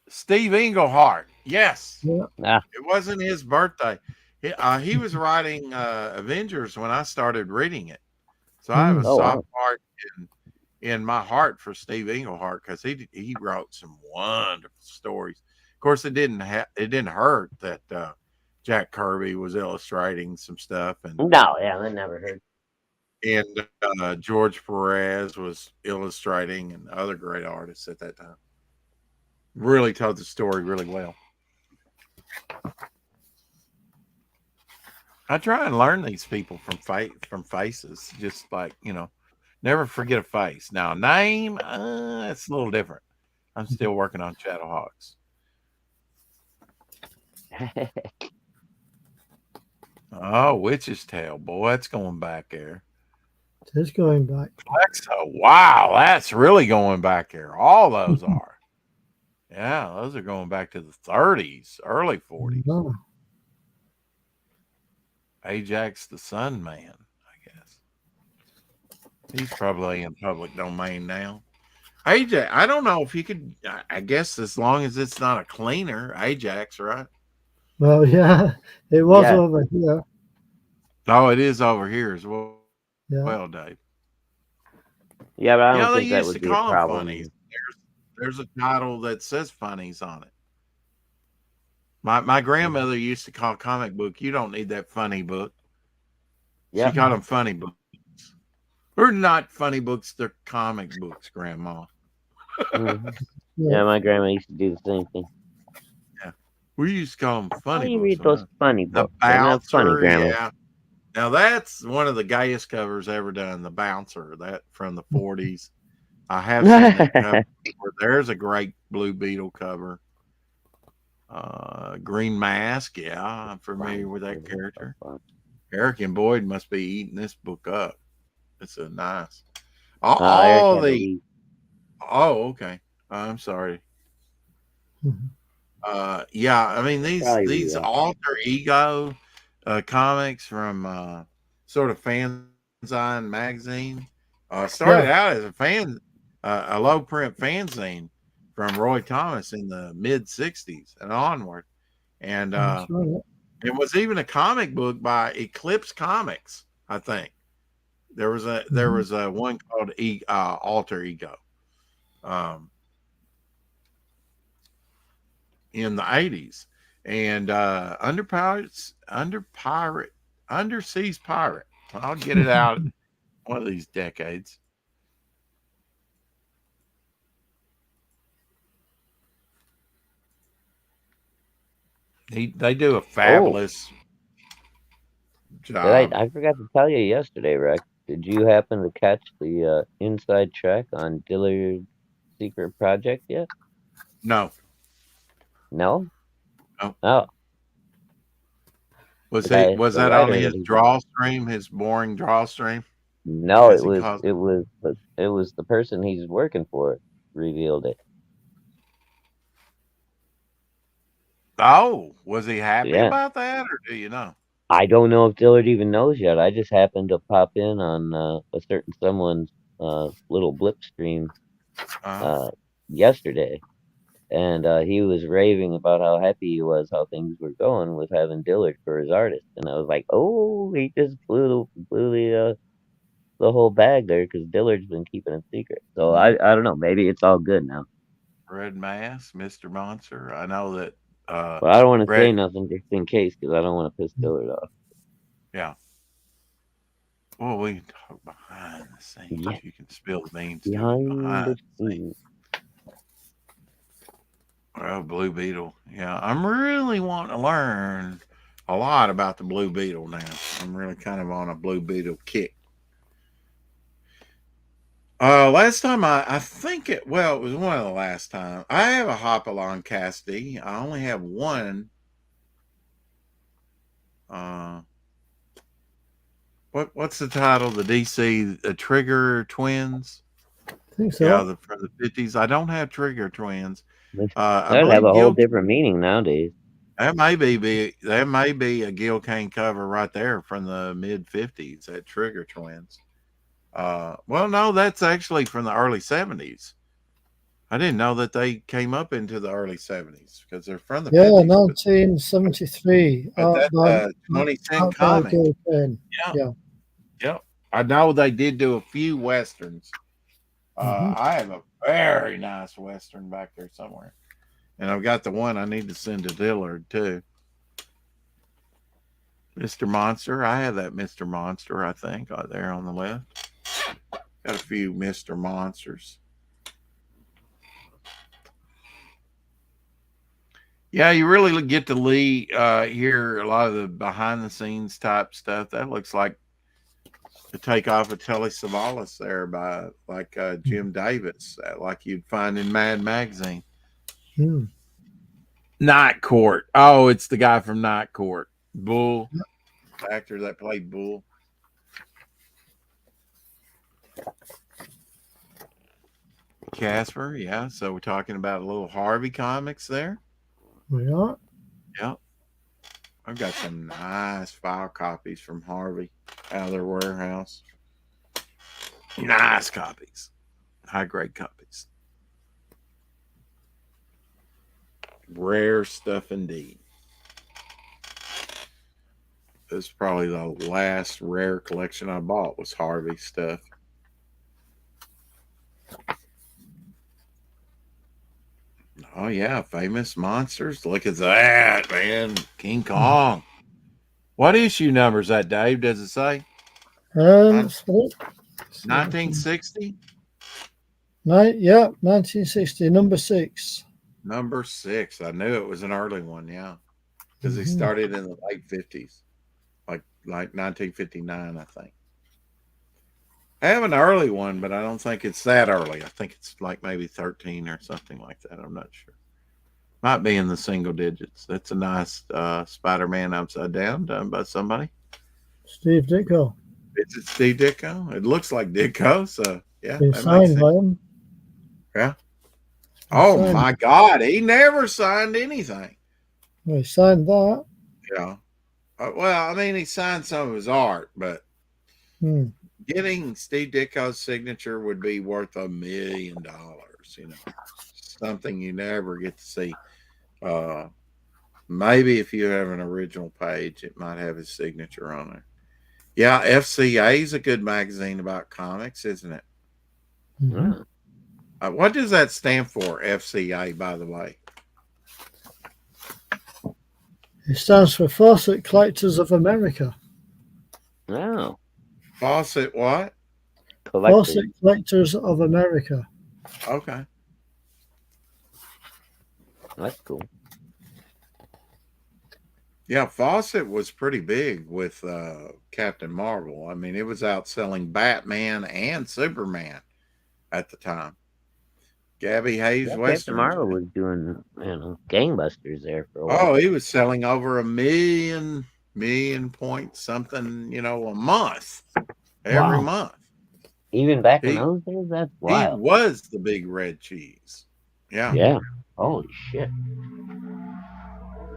Steve Englehart. Yes, Yeah. Ah, it wasn't his birthday. He was writing Avengers when I started reading it, so I have a Oh, soft wow. part in my heart for Steve Englehart because he wrote some wonderful stories. Of course, it didn't hurt that Jack Kirby was illustrating some stuff, and no, yeah, I never heard. George Perez was illustrating, and other great artists at that time. Really told the story really well. I try and learn these people from faces, just like, never forget a face. Now, a name, it's a little different. I'm still working on Shadowhawks. Oh, Witch's Tale, boy, that's going back there. It is going back. Wow, that's really going back there. All those are. Yeah, those are going back to the 30s, early 40s. No. Ajax the Sun Man, I guess. He's probably in public domain now. Ajax, I don't know if you could, I guess as long as it's not a cleaner, Ajax, right? Well, yeah, it was Yeah. over here. No, it is over here as well, Yeah. well, Dave. Yeah, but I You don't know, they think that used would to be a call them problem. funnies. There's a title that says funnies on it. My grandmother used to call comic book, you don't need that funny book. Yeah. She called them funny books. They're not funny books, they're comic books, Grandma. hmm Yeah. Yeah, my grandma used to do the same thing. Yeah. We used to call them Why funny you books. read those funny The books? They're not funny, Bouncer, Grandma. yeah. Now that's one of the gayest covers ever done. The Bouncer, that from the 40s. I have seen that cover before. There's a great Blue Beetle cover. Green Mask, yeah, I'm familiar with that character. Eric and Boyd must be eating this book up. It's a nice. Eric All had to the leave. okay. I'm sorry. Mhm. Yeah, I mean Probably these rewatch. alter ego comics from sort of fanzine magazine started Yeah. out as a low print fanzine from Roy Thomas in the mid 60s and onward, and That's right. it was even a comic book by Eclipse Comics. I think there was a one called Alter Ego. Um, in the 80s, and underseas pirate. I'll get it out one of these decades. They do a fabulous job. I forgot to tell you yesterday, Rex. Did you happen to catch the inside track on Dillard's secret project yet? No, No? no. Oh, Was the that on writer his that he draw stream, his boring draw stream, no, as he calls it? it was the person he's working for revealed it. Oh, was he happy Yeah. about that, or do you know? I don't know if Dillard even knows yet. I just happened to pop in on a certain someone's little blip stream Uh, uh yesterday, and he was raving about how happy he was how things were going with having Dillard for his artist, and I was like, oh, he just blew the whole bag there because Dillard's been keeping it secret. So I don't know, maybe it's all good now. Red Mass, Mr. Monster. I know that. But I don't want to say Red, nothing just in case because I don't want to piss Dillard off. yeah. Well, we can talk behind the scenes. Yeah, You can spill the beans to us behind the behind the scenes. scenes. Well, Blue Beetle. Yeah, I'm really wanting to learn a lot about the Blue Beetle now. I'm really kind of on a Blue Beetle kick. Last time I think it was one of the last time. I have a Hopalong Cassidy. I only have one. What's the title? The DC the Trigger Twins. I think so. Yeah, from the 50s. I don't have Trigger Twins. I That'd have believe a whole Gil different meaning nowadays. That may be a Gil Kane cover right there from the mid 50s at Trigger Twins. Well, no, that's actually from the early 70s. I didn't know that they came up into the early 70s because they're from the 50s. 1973. But that's 20 Cent Out by comic. Gil Kane. Yeah. Yeah. Yep. I know they did do a few westerns. I have a very nice western back there somewhere. And I've got the one I need to send to Dillard too. Mr. Monster. I have that Mr. Monster, I think, out there on the left. Got a few Mr. Monsters. Yeah, you really get to hear a lot of the behind the scenes type stuff. That looks like the takeoff of Telly Savalas there by Jim Davis, like you'd find in Mad Magazine. Night Court. Oh, it's the guy from Night Court. Bull. The actor that played Bull. Casper, yeah. So we're talking about a little Harvey comics there. We are. Yep. I've got some nice file copies from Harvey out of their warehouse. Nice copies. High grade copies. Rare stuff indeed. This is probably the last rare collection I bought was Harvey stuff. Oh yeah, famous monsters. Look at that, man. King Kong. What issue number is that, Dave? Does it say? Let's have a look. 1960? Yeah, 1960, number 6. Number 6. I knew it was an early one, yeah. Because he Mhm. started in the late 50s. Like 1959, I think. I have an early one, but I don't think it's that early. I think it's like maybe 13 or something like that. I'm not sure. Might be in the single digits. That's a nice Spider-Man upside down done by somebody. Steve Ditko. Is it Steve Ditko? It looks like Ditko, so yeah, Been that makes signed sense. by him. Yeah. Been Oh signed. my God, he never signed anything. Well, he signed that. Yeah. Well, I mean, he signed some of his art, but Hmm. getting Steve Ditko's signature would be worth $1 million. You know, something you never get to see. Maybe if you have an original page, it might have his signature on there. Yeah, FCA is a good magazine about comics, isn't it? Mhm. What does that stand for, FCA, by the way? It stands for Fawcett Collectors of America. Oh, Fawcett what? collectors. Fawcett Collectors of America. Okay. That's cool. Yeah, Fawcett was pretty big with Captain Marvel. I mean, it was outselling Batman and Superman at the time. Gabby Hayes Yeah, Captain Westerns. Marvel was doing, gangbusters there for a while. Oh, he was selling over 1 million point something, a month. Every Wow. month. Even back in He- those days, that's He wild. was the big red cheese. Yeah. Yeah. Holy shit.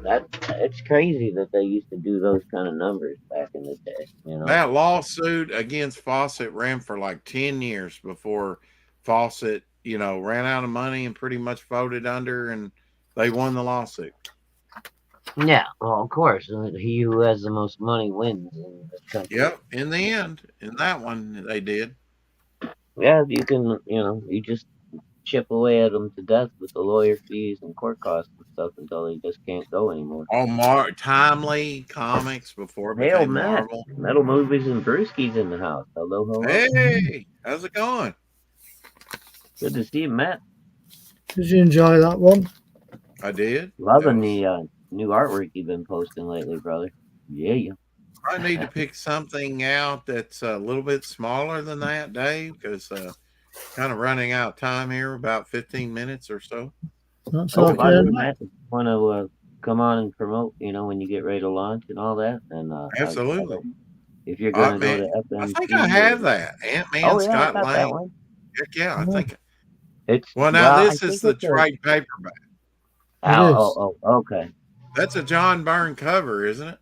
It's crazy that they used to do those kind of numbers back in the day. That lawsuit against Fawcett ran for like 10 years before Fawcett, ran out of money and pretty much voted under, and they won the lawsuit. Yeah. Well, of course, he who has the most money wins in this country. Yep. In the end, in that one, they did. Yeah, you can, you just chip away at them to death with the lawyer fees and court costs and stuff until they just can't go anymore. Oh, Timely Comics before it Hell, became Matt. Marvel. Metal Movies and Brewski's in the house. Hello, hello. Hey, how's it going? Good to see you, Matt. Did you enjoy that one? I did. Loving the new artwork you've been posting lately, brother. Yeah. I need to pick something out that's a little bit smaller than that, Dave, because kind of running out of time here, about 15 minutes or so. That's Oh, by okay. the way, Matt, want to come on and promote, when you get ready to launch and all that. And Absolutely. if you're going to go Ant-Man. to FMC, I think I have that. Ant-Man, Oh, yeah, I Scott got that Lang. one. Heck yeah, I Yeah. think. It's Well, now I this think is the it's a- trade paperback. Oh, okay. That's a John Byrne cover, isn't it?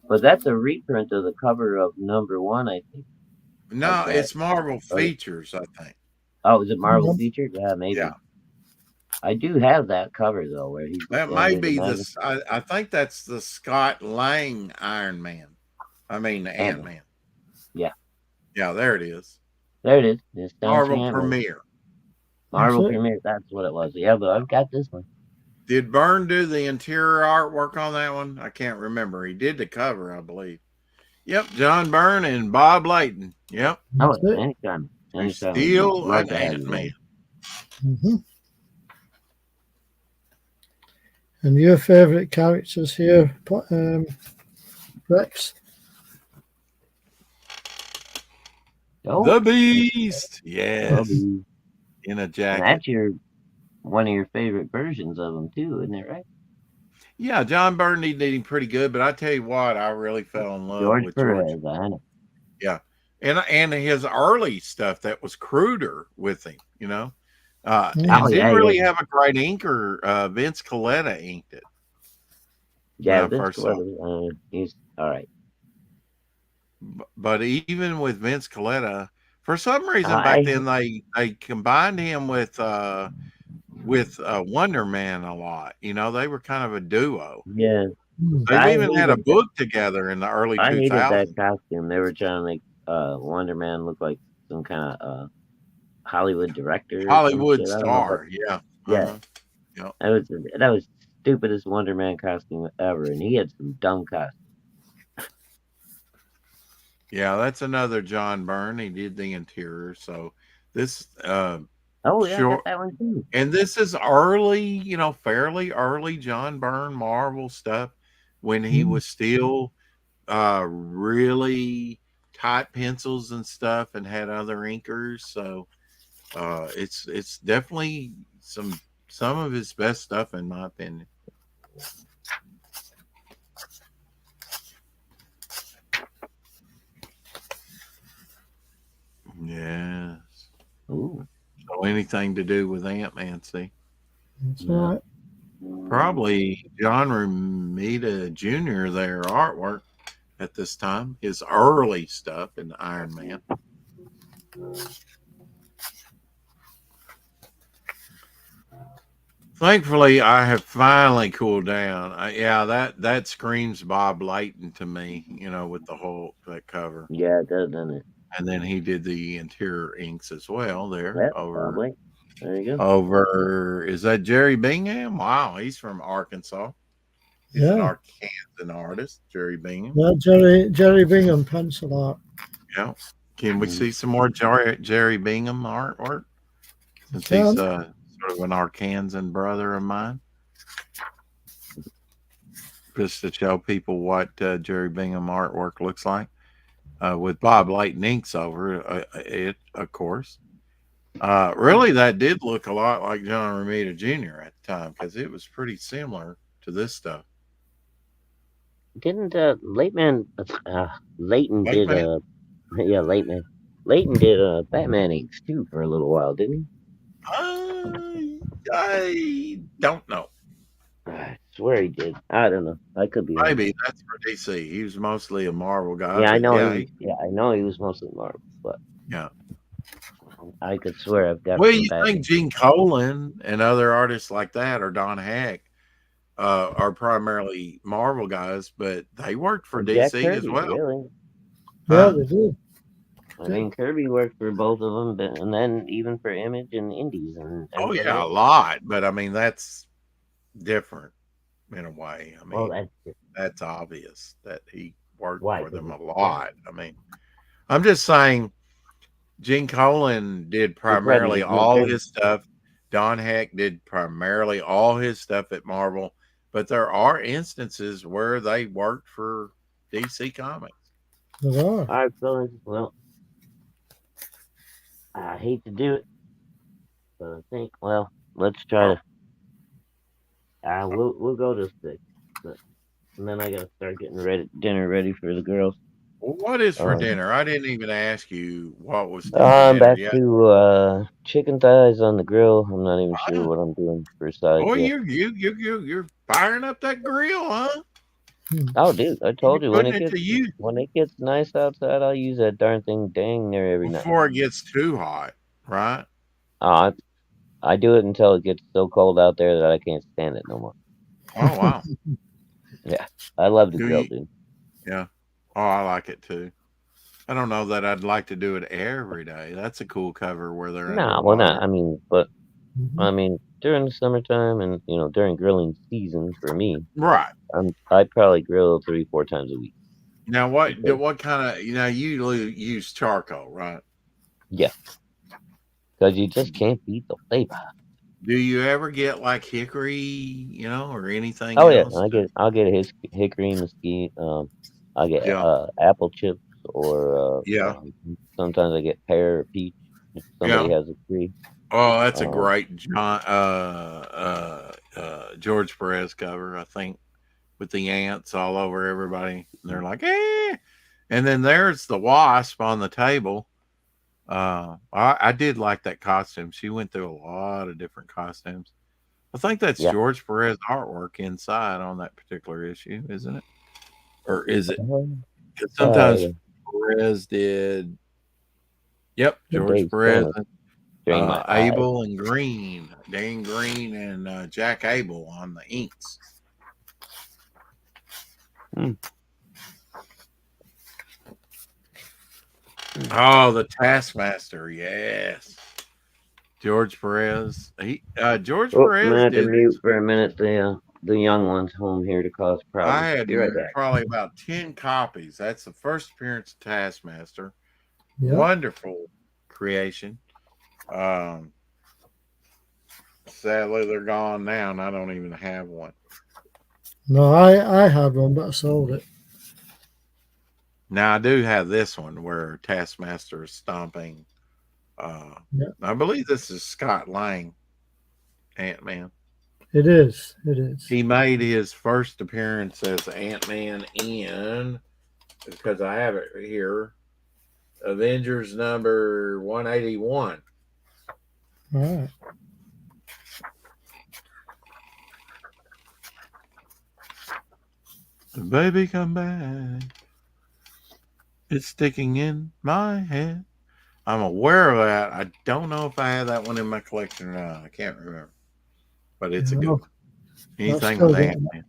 But that's a reprint of the cover of #1, I think. No, Okay. it's Marvel Features, I think. Oh, is it Marvel Mhm. featured? Yeah, maybe. Yeah. I do have that cover though, where he's That standing may in be the the. I think that's the Scott Lang Iron Man. I mean the Ant-Man. Yeah. Yeah, there it is. There it is. It's Marvel Ant-Man. Premiere. Marvel That's it. Premiere. That's what it was. Yeah, but I've got this one. Did Byrne do the interior artwork on that one? I can't remember. He did the cover, I believe. Yep, John Byrne and Bob Layton. Yep. Oh, That's it. anytime. Anytime. Still Love an to have you, Ant-Man. Hmm. And your favourite characters here, Rex? Oh, The Beast. Yes. Bubby. In a And jacket. that's one of your favorite versions of him too, isn't it? Right? Yeah, John Byrne did him pretty good, but I tell you what, I really fell in love George with George. Perez. I know. And his early stuff that was cruder with him, Oh, and yeah, didn't really yeah. have a great inker. Vince Coletta inked it. Yeah, I this first saw was, he's all right. But even with Vince Coletta, for some reason I- back then they combined him with Wonder Man a lot. They were kind of a duo. Yeah, They've I even had a hated book together in the early I hated 2000s. that costume. They were trying to make Wonder Man look like some kind of Hollywood director. or some Hollywood shit. I don't know, star, yeah. Yeah. Uh-huh. Yep. That was stupidest Wonder Man costume ever, and he had some dumb costumes. Yeah, that's another John Byrne. He did the interior. So this Oh yeah, I got sure, that one too. and this is early, fairly early John Byrne Marvel stuff when he was still really tight pencils and stuff and had other inkers. So it's definitely some of his best stuff in my opinion. Yes. Ooh. So anything to do with Ant-Man, see? That's Yeah. right. Probably John Romita Jr. their artwork at this time, his early stuff in Iron Man. Thankfully, I have finally cooled down. That screams Bob Layton to me, with the whole that cover. Yeah, it does, doesn't it? And then he did the interior inks as well there Yep, over probably. There you go. is that Jerry Bingham? Wow, he's from Arkansas. He's an Yeah. Arkansan artist, Jerry Bingham. Yeah, Jerry Bingham pencil art. Yeah. Can we see some more Jerry Bingham artwork? Since Can. he's sort of an Arkansan brother of mine. Just to show people what Jerry Bingham artwork looks like. With Bob Layton inks over it, of course. Really, that did look a lot like John Romita Jr. at the time because it was pretty similar to this stuff. Didn't Leighton Late did man? yeah, Leighton did Batman inks too for a little while, didn't I don't know. he? I swear he did. I don't know. I could be wrong. Maybe that's for DC. He was mostly a Marvel guy. Yeah, I but know. yeah, I know he was mostly Marvel, but yeah. I could swear I've got Well, some you Batman. think Gene Colan and other artists like that, or Don Heck, are primarily Marvel guys, but they worked for Jack DC Kirby, as well. really. Yeah, Huh? they do. I mean, Kirby worked for both of them, but, and then even for Image and Indies and Oh everybody yeah, a else. lot. But I mean, that's different in a way. I Well, mean, that's that's obvious that he worked why. for them a lot. I mean, I'm just saying, Gene Colan did primarily all his stuff. Don Heck did primarily all his stuff at Marvel, but there are instances where they worked for DC Comics. There are. All right, fellas. Well, I hate to do it, but I think let's try to. We'll go to 6, and then I gotta start getting dinner ready for the girls. What is for dinner? I didn't even ask you what was for I'm dinner back yet. to chicken thighs on the grill. I'm not even sure what I'm doing for sides Oh, yet. you're firing up that grill, huh? Oh, dude, I told you when Putting it to use when it gets nice outside, I'll use that darn thing dang near every night. before it gets too hot, right? I do it until it gets so cold out there that I can't stand it no more. Oh wow. Yeah, I love to grill, dude. Yeah. Oh, I like it too. I don't know that I'd like to do it every day. That's a cool cover where they're Nah, well, underwater. not. I mean, during the summertime and during grilling season for me, Right. I'd probably grill 3-4 times a week. Now, what kind of you use charcoal, right? Yeah, because you just can't beat the flavor. Do you ever get like hickory, or anything Oh else? yeah, I'll get a hickory mesquite. I get apple chips or sometimes I get pear or peach if somebody has a tree. Oh, that's a great George Perez cover, I think, with the ants all over everybody. And they're like, eh. And then there's the wasp on the table. I did like that costume. She went through a lot of different costumes. I think that's George Perez artwork inside on that particular issue, isn't it? Or is it? Sometimes Perez did. Yep, George Perez. Abel and Green, Dan Green and Jack Abel on the inks. Oh, the Taskmaster, yes. George Perez. George Oh, I'm gonna Perez have to did. mute for a minute. The young one's home here to cause I problems. had Be right back. probably about 10 copies. That's the first appearance of Taskmaster. Yeah. Wonderful creation. Sadly, they're gone now, and I don't even have one. No, I had one, but I sold it. Now, I do have this one where Taskmaster is stomping. Yeah. I believe this is Scott Lang, Ant-Man. It is. It is. He made his first appearance as Ant-Man in, because I have it here, Avengers number 181. All right. Baby, come back. It's sticking in my head. I'm aware of that. I don't know if I have that one in my collection or not. I can't remember. But it's a good one. Anything still with got Ant-Man.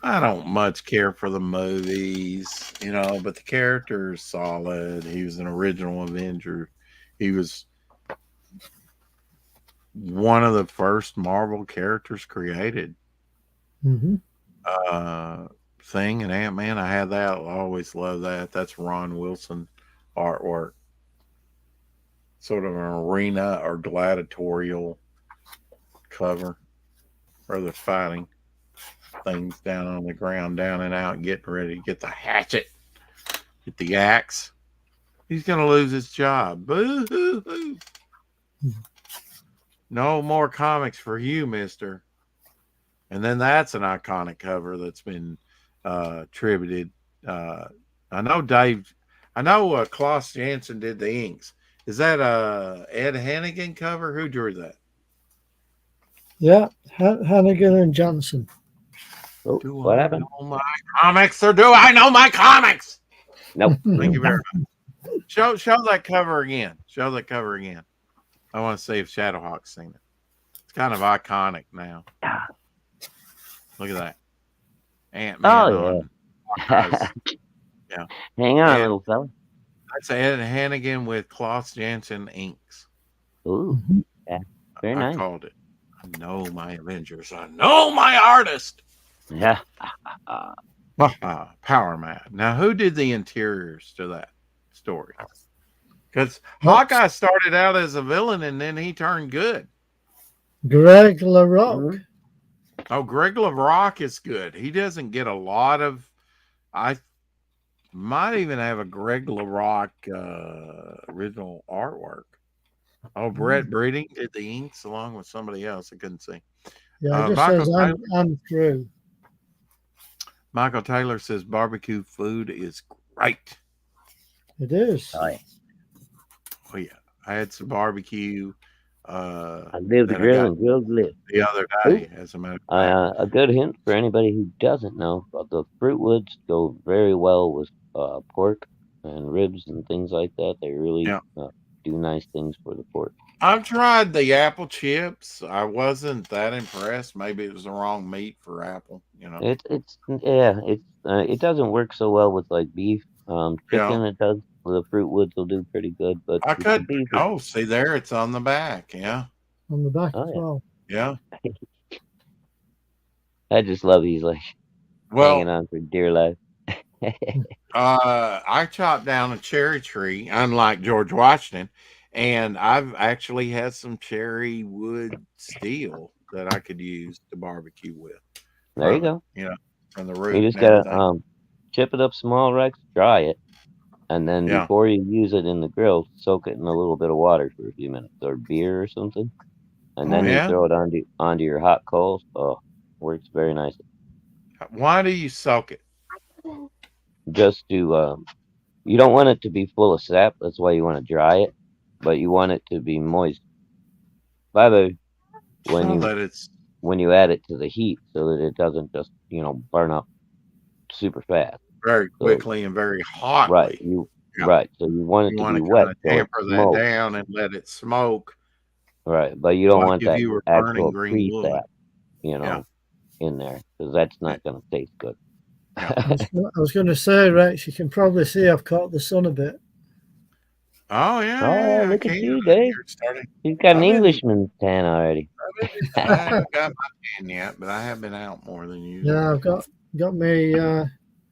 I don't much care for the movies, but the character is solid. He was an original Avenger. He was one of the first Marvel characters created. Mm-hmm. Thing and Ant-Man, I had that. I always love that. That's Ron Wilson artwork. Sort of an arena or gladiatorial cover where they're fighting things down on the ground, down and out, getting ready to get the hatchet, get the axe. He's going to lose his job. Boo-hoo-hoo. No more comics for you, mister. And then that's an iconic cover that's been attributed. I know Klaus Janson did the inks. Is that Ed Hannigan cover? Who drew that? Yeah, Hannigan and Johnson. Oh, Do what I happened? know my comics or do I know my comics? Nope. Thank you very much. Show that cover again. Show that cover again. I want to see if Shadowhawk's seen it. It's kind of iconic now. Look at that. Ant-Man. Oh, yeah. Yeah. Hang on, little fella. That's Ed Hannigan with Klaus Janson inks. Ooh, yeah, very I nice. called it. I know my Avengers. I know my artist. Yeah. Power Mad. Now, who did the interiors to that story? Because Hawkeye started out as a villain and then he turned good. Greg LaRocque. Mhm. Oh, Greg LaRocque is good. He doesn't get a lot of. I might even have a Greg LaRocque original artwork. Oh, Brett Breeding did the inks along with somebody else. I couldn't see. Yeah, it just says I'm through. Michael Taylor says barbecue food is great. It is. Oh, yeah. Oh, yeah. I had some barbecue. I live the that I grill got and grilled live. the other day, as a matter of fact. A good hint for anybody who doesn't know, the fruit woods go very well with pork and ribs and things like that. They really do nice things for the pork. I've tried the apple chips. I wasn't that impressed. Maybe it was the wrong meat for apple. It doesn't work so well with like beef. Chicken it does. The fruit woods will do pretty good, but I could. beef See there, it's on the back. Yeah, on the back Oh, as yeah. well. yeah. I just love these like hanging on for dear life. I chopped down a cherry tree, unlike George Washington, and I've actually had some cherry wood steel that I could use to barbecue with. There you go. From the root. You just gotta chip it up small, Rex, dry it, and then before you use it in the grill, soak it in a little bit of water for a few minutes, or beer or something, and then you throw it onto your hot coals. Oh, works very nicely. Why do you soak it? Just to you don't want it to be full of sap. That's why you want to dry it, but you want it to be moist. When you add it to the heat, so that it doesn't just burn up super fast, very quickly and very hotly. Right. Right. So you want it to be wet. So tamper that down and let it smoke. Right, but you don't want that actual pre-sap, in there, because that's not going to taste good. I was going to say, Rex, you can probably see I've caught the sun a bit. Oh yeah, Oh, yeah, I look at can. you, Dave. You're starting. He's got an I've been, Englishman's tan already. I haven't got my tan yet, but I have been out more than usual. Yeah, I've got me.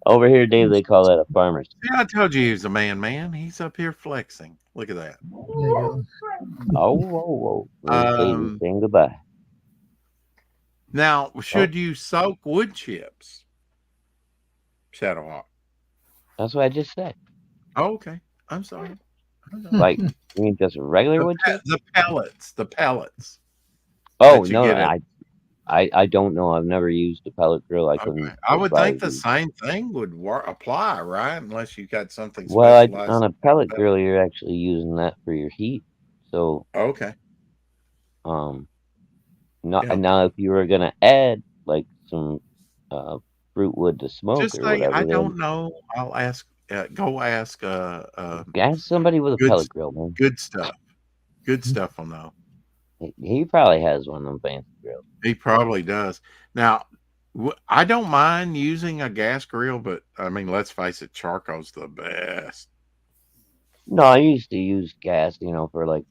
Over here, Dave, they call that a farmer's. Yeah, I told you he was a man. He's up here flexing. Look at that. There you go. Oh, whoa, whoa. There's Davey saying goodbye. Now, should you soak wood chips, Shadowhawk? That's what I just said. Oh, okay. I'm sorry. Like, you mean just regular wood chips? The pellets. Oh, that you no, get I don't know. I've never used a pellet grill. I Okay. couldn't. I would think the advise you. same thing would apply, right? Unless you got something Well, specialized. on a pellet grill, you're actually using that for your heat. So, Okay. now if you were gonna add like some fruit wood to smoke Just or say, whatever, I then don't know. I'll ask. Go ask. ask somebody with a Good- pellet grill, man. Good stuff. Good stuff will know. He probably has one of them fancy grills. He probably does. Now, I don't mind using a gas grill, but I mean, let's face it, charcoal's the best. No, I used to use gas, for like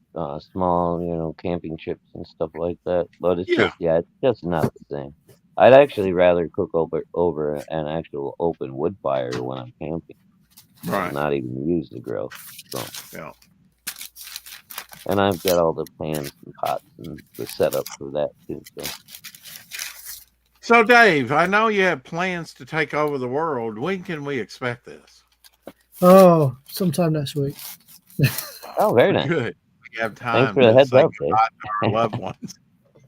small, camping trips and stuff like that. But it's Yeah. it's just not the same. I'd actually rather cook over an actual open wood fire when I'm camping, Right. not even use the grill. So, Yeah. and I've got all the pans and pots and the setup for that too. So, Dave, I know you have plans to take over the world. When can we expect this? Oh, sometime next week. Oh, very nice. Good. We have time Thanks for the to heads say up, Dave. goodbye to our loved ones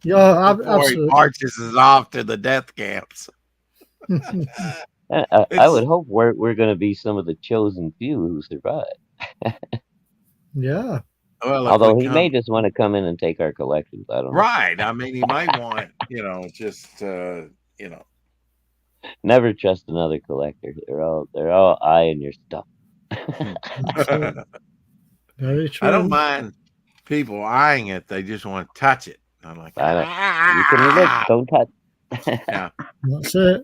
Yeah, before he absolutely. marches us off to the death camps. I would hope we're going to be some of the chosen few who survive. Yeah. Well, Although he may just want to come in and take our collections. I don't know. Right. I mean, he might want, just, Never trust another collector. They're all eyeing your stuff. Very true. I don't mind people eyeing it. They just want to touch it. I'm like, You can look, don't touch. Yeah. That's it.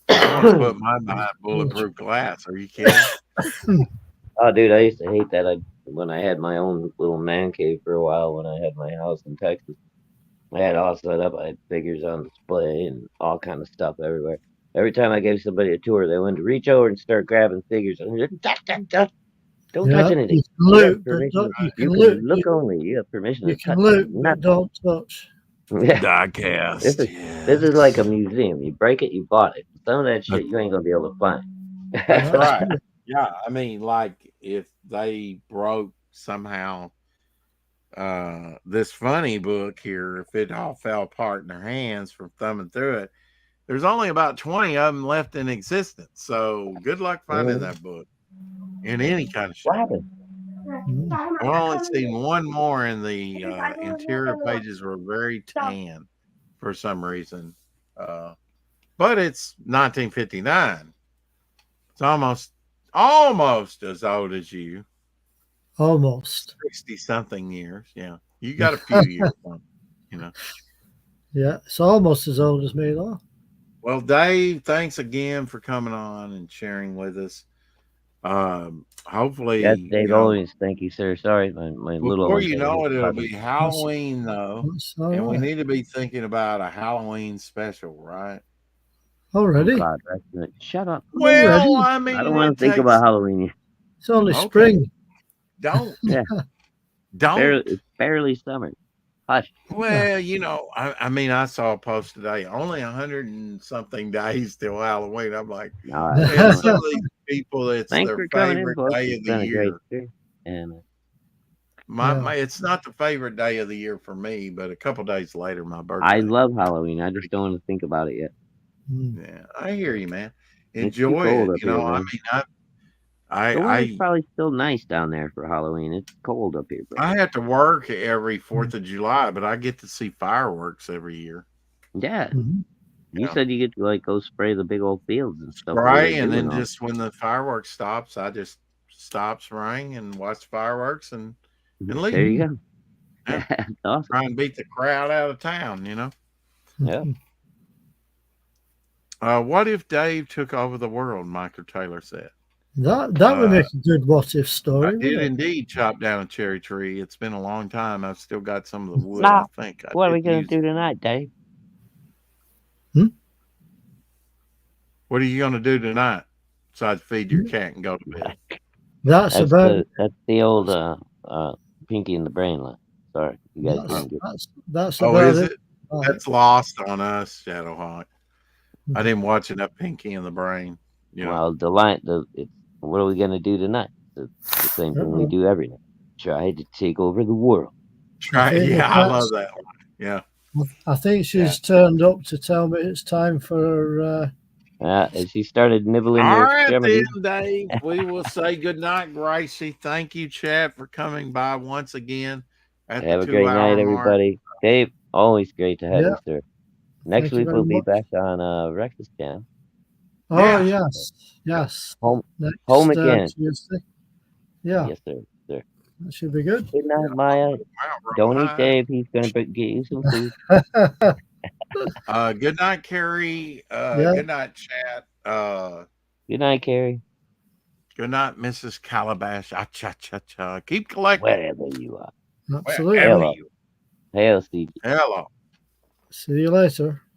I want to put mine behind bulletproof glass. Are you kidding? Oh, dude, I used to hate that. When I had my own little man cave for a while, when I had my house in Texas, I had all set up. I had figures on display and all kind of stuff everywhere. Every time I gave somebody a tour, they wanted to reach over and start grabbing figures. Don't touch anything. You can loot, but you can look only. You have permission You to can touch loot, but nothing. don't touch. Yeah. Diecast. This is like a museum. You break it, you bought it. Some of that shit you ain't gonna be able to find. That's right. Yeah, I mean, like if they broke somehow this funny book here, if it all fell apart in their hands from thumbing through it, there's only about 20 of them left in existence. So good luck finding that book in any kind of shape. What happened? I've only seen one more, and the interior pages were very tan for some reason. But it's 1959. It's almost as old as you. Almost. 60-something years. Yeah. You got a few years on it, Yeah, it's almost as old as me, though. Well, Dave, thanks again for coming on and sharing with us. Hopefully, Yes, Dave, always. Thank you, sir. Sorry, my little. Before you know it, it'll be Halloween, though. And we Right. need to be thinking about a Halloween special, right? Already? Oh, God, shut up. Well, I mean, I don't want to think about Halloween yet. It's only Okay. spring. Don't. Yeah. Don't. It's barely summer. Hush. Well, I mean, I saw a post today. Only 100 and something days till Halloween. I'm like, No, man, some of these people, it's Thanks their for coming in, favorite folks. day of It's the been a great year. year. And It's not the favorite day of the year for me, but a couple days later, my birthday. I love Halloween. I just don't want to think about it yet. Yeah, I hear you, man. It's too Enjoy cold it. up You know, here, I man. mean, The weather's probably still nice down there for Halloween. It's cold up here, bro. I have to work every 4th of July, but I get to see fireworks every year. Yeah. Mhm. You said you get to go spray the big old fields and stuff. Right, and then just when the fireworks stops, I just stop spraying and watch fireworks and leave. There you go. Yeah. That's awesome. Try and beat the crowd out of town, Yeah. What if Dave took over the world? Michael Taylor said. That would make a good what if I story, did wouldn't it? indeed chop down a cherry tree. It's been a long time. I've still got some of the wood. Now, I think I what are we did gonna use do it. tonight, Dave? What are you going to do tonight besides feed your cat and go to bed? That's That's about the old Pinky and the Brain line. Sorry, you guys that's didn't get. that's Oh, about is it. it? Right. That's lost on us, Shadowhawk. I didn't watch enough Pinky and the Brain. You know, Well, the line. What are we gonna do tonight? The same thing we do every night. Try to take over the world. try. think Yeah, I that's- love that one. Yeah. I think she's turned up to tell me it's time for And she started nibbling All your right, extremities. then, Dave. We will say good night, Gracie. Thank you, Chad, for coming by once again at Have the a great 2 hour night, mark. everybody. Dave, always great to have Yeah. you, sir. Next Thank you week very we'll be much. back on Rex's channel. Oh Yeah. yes. Home Next again. Tuesday. Yeah, Yes, sir. Sir. that should be good. Good night, Maya. Wow, Don't bro. eat Dave. He's gonna get you some food. Good night, Carrie. Yeah. Good night, Chad. Good night, Carrie. Good night, Mrs. Calabash. Ah, cha cha cha. Keep collecting. Wherever you are. Absolutely. Wherever Hello. you. Hail, Steve. Hello. See you later.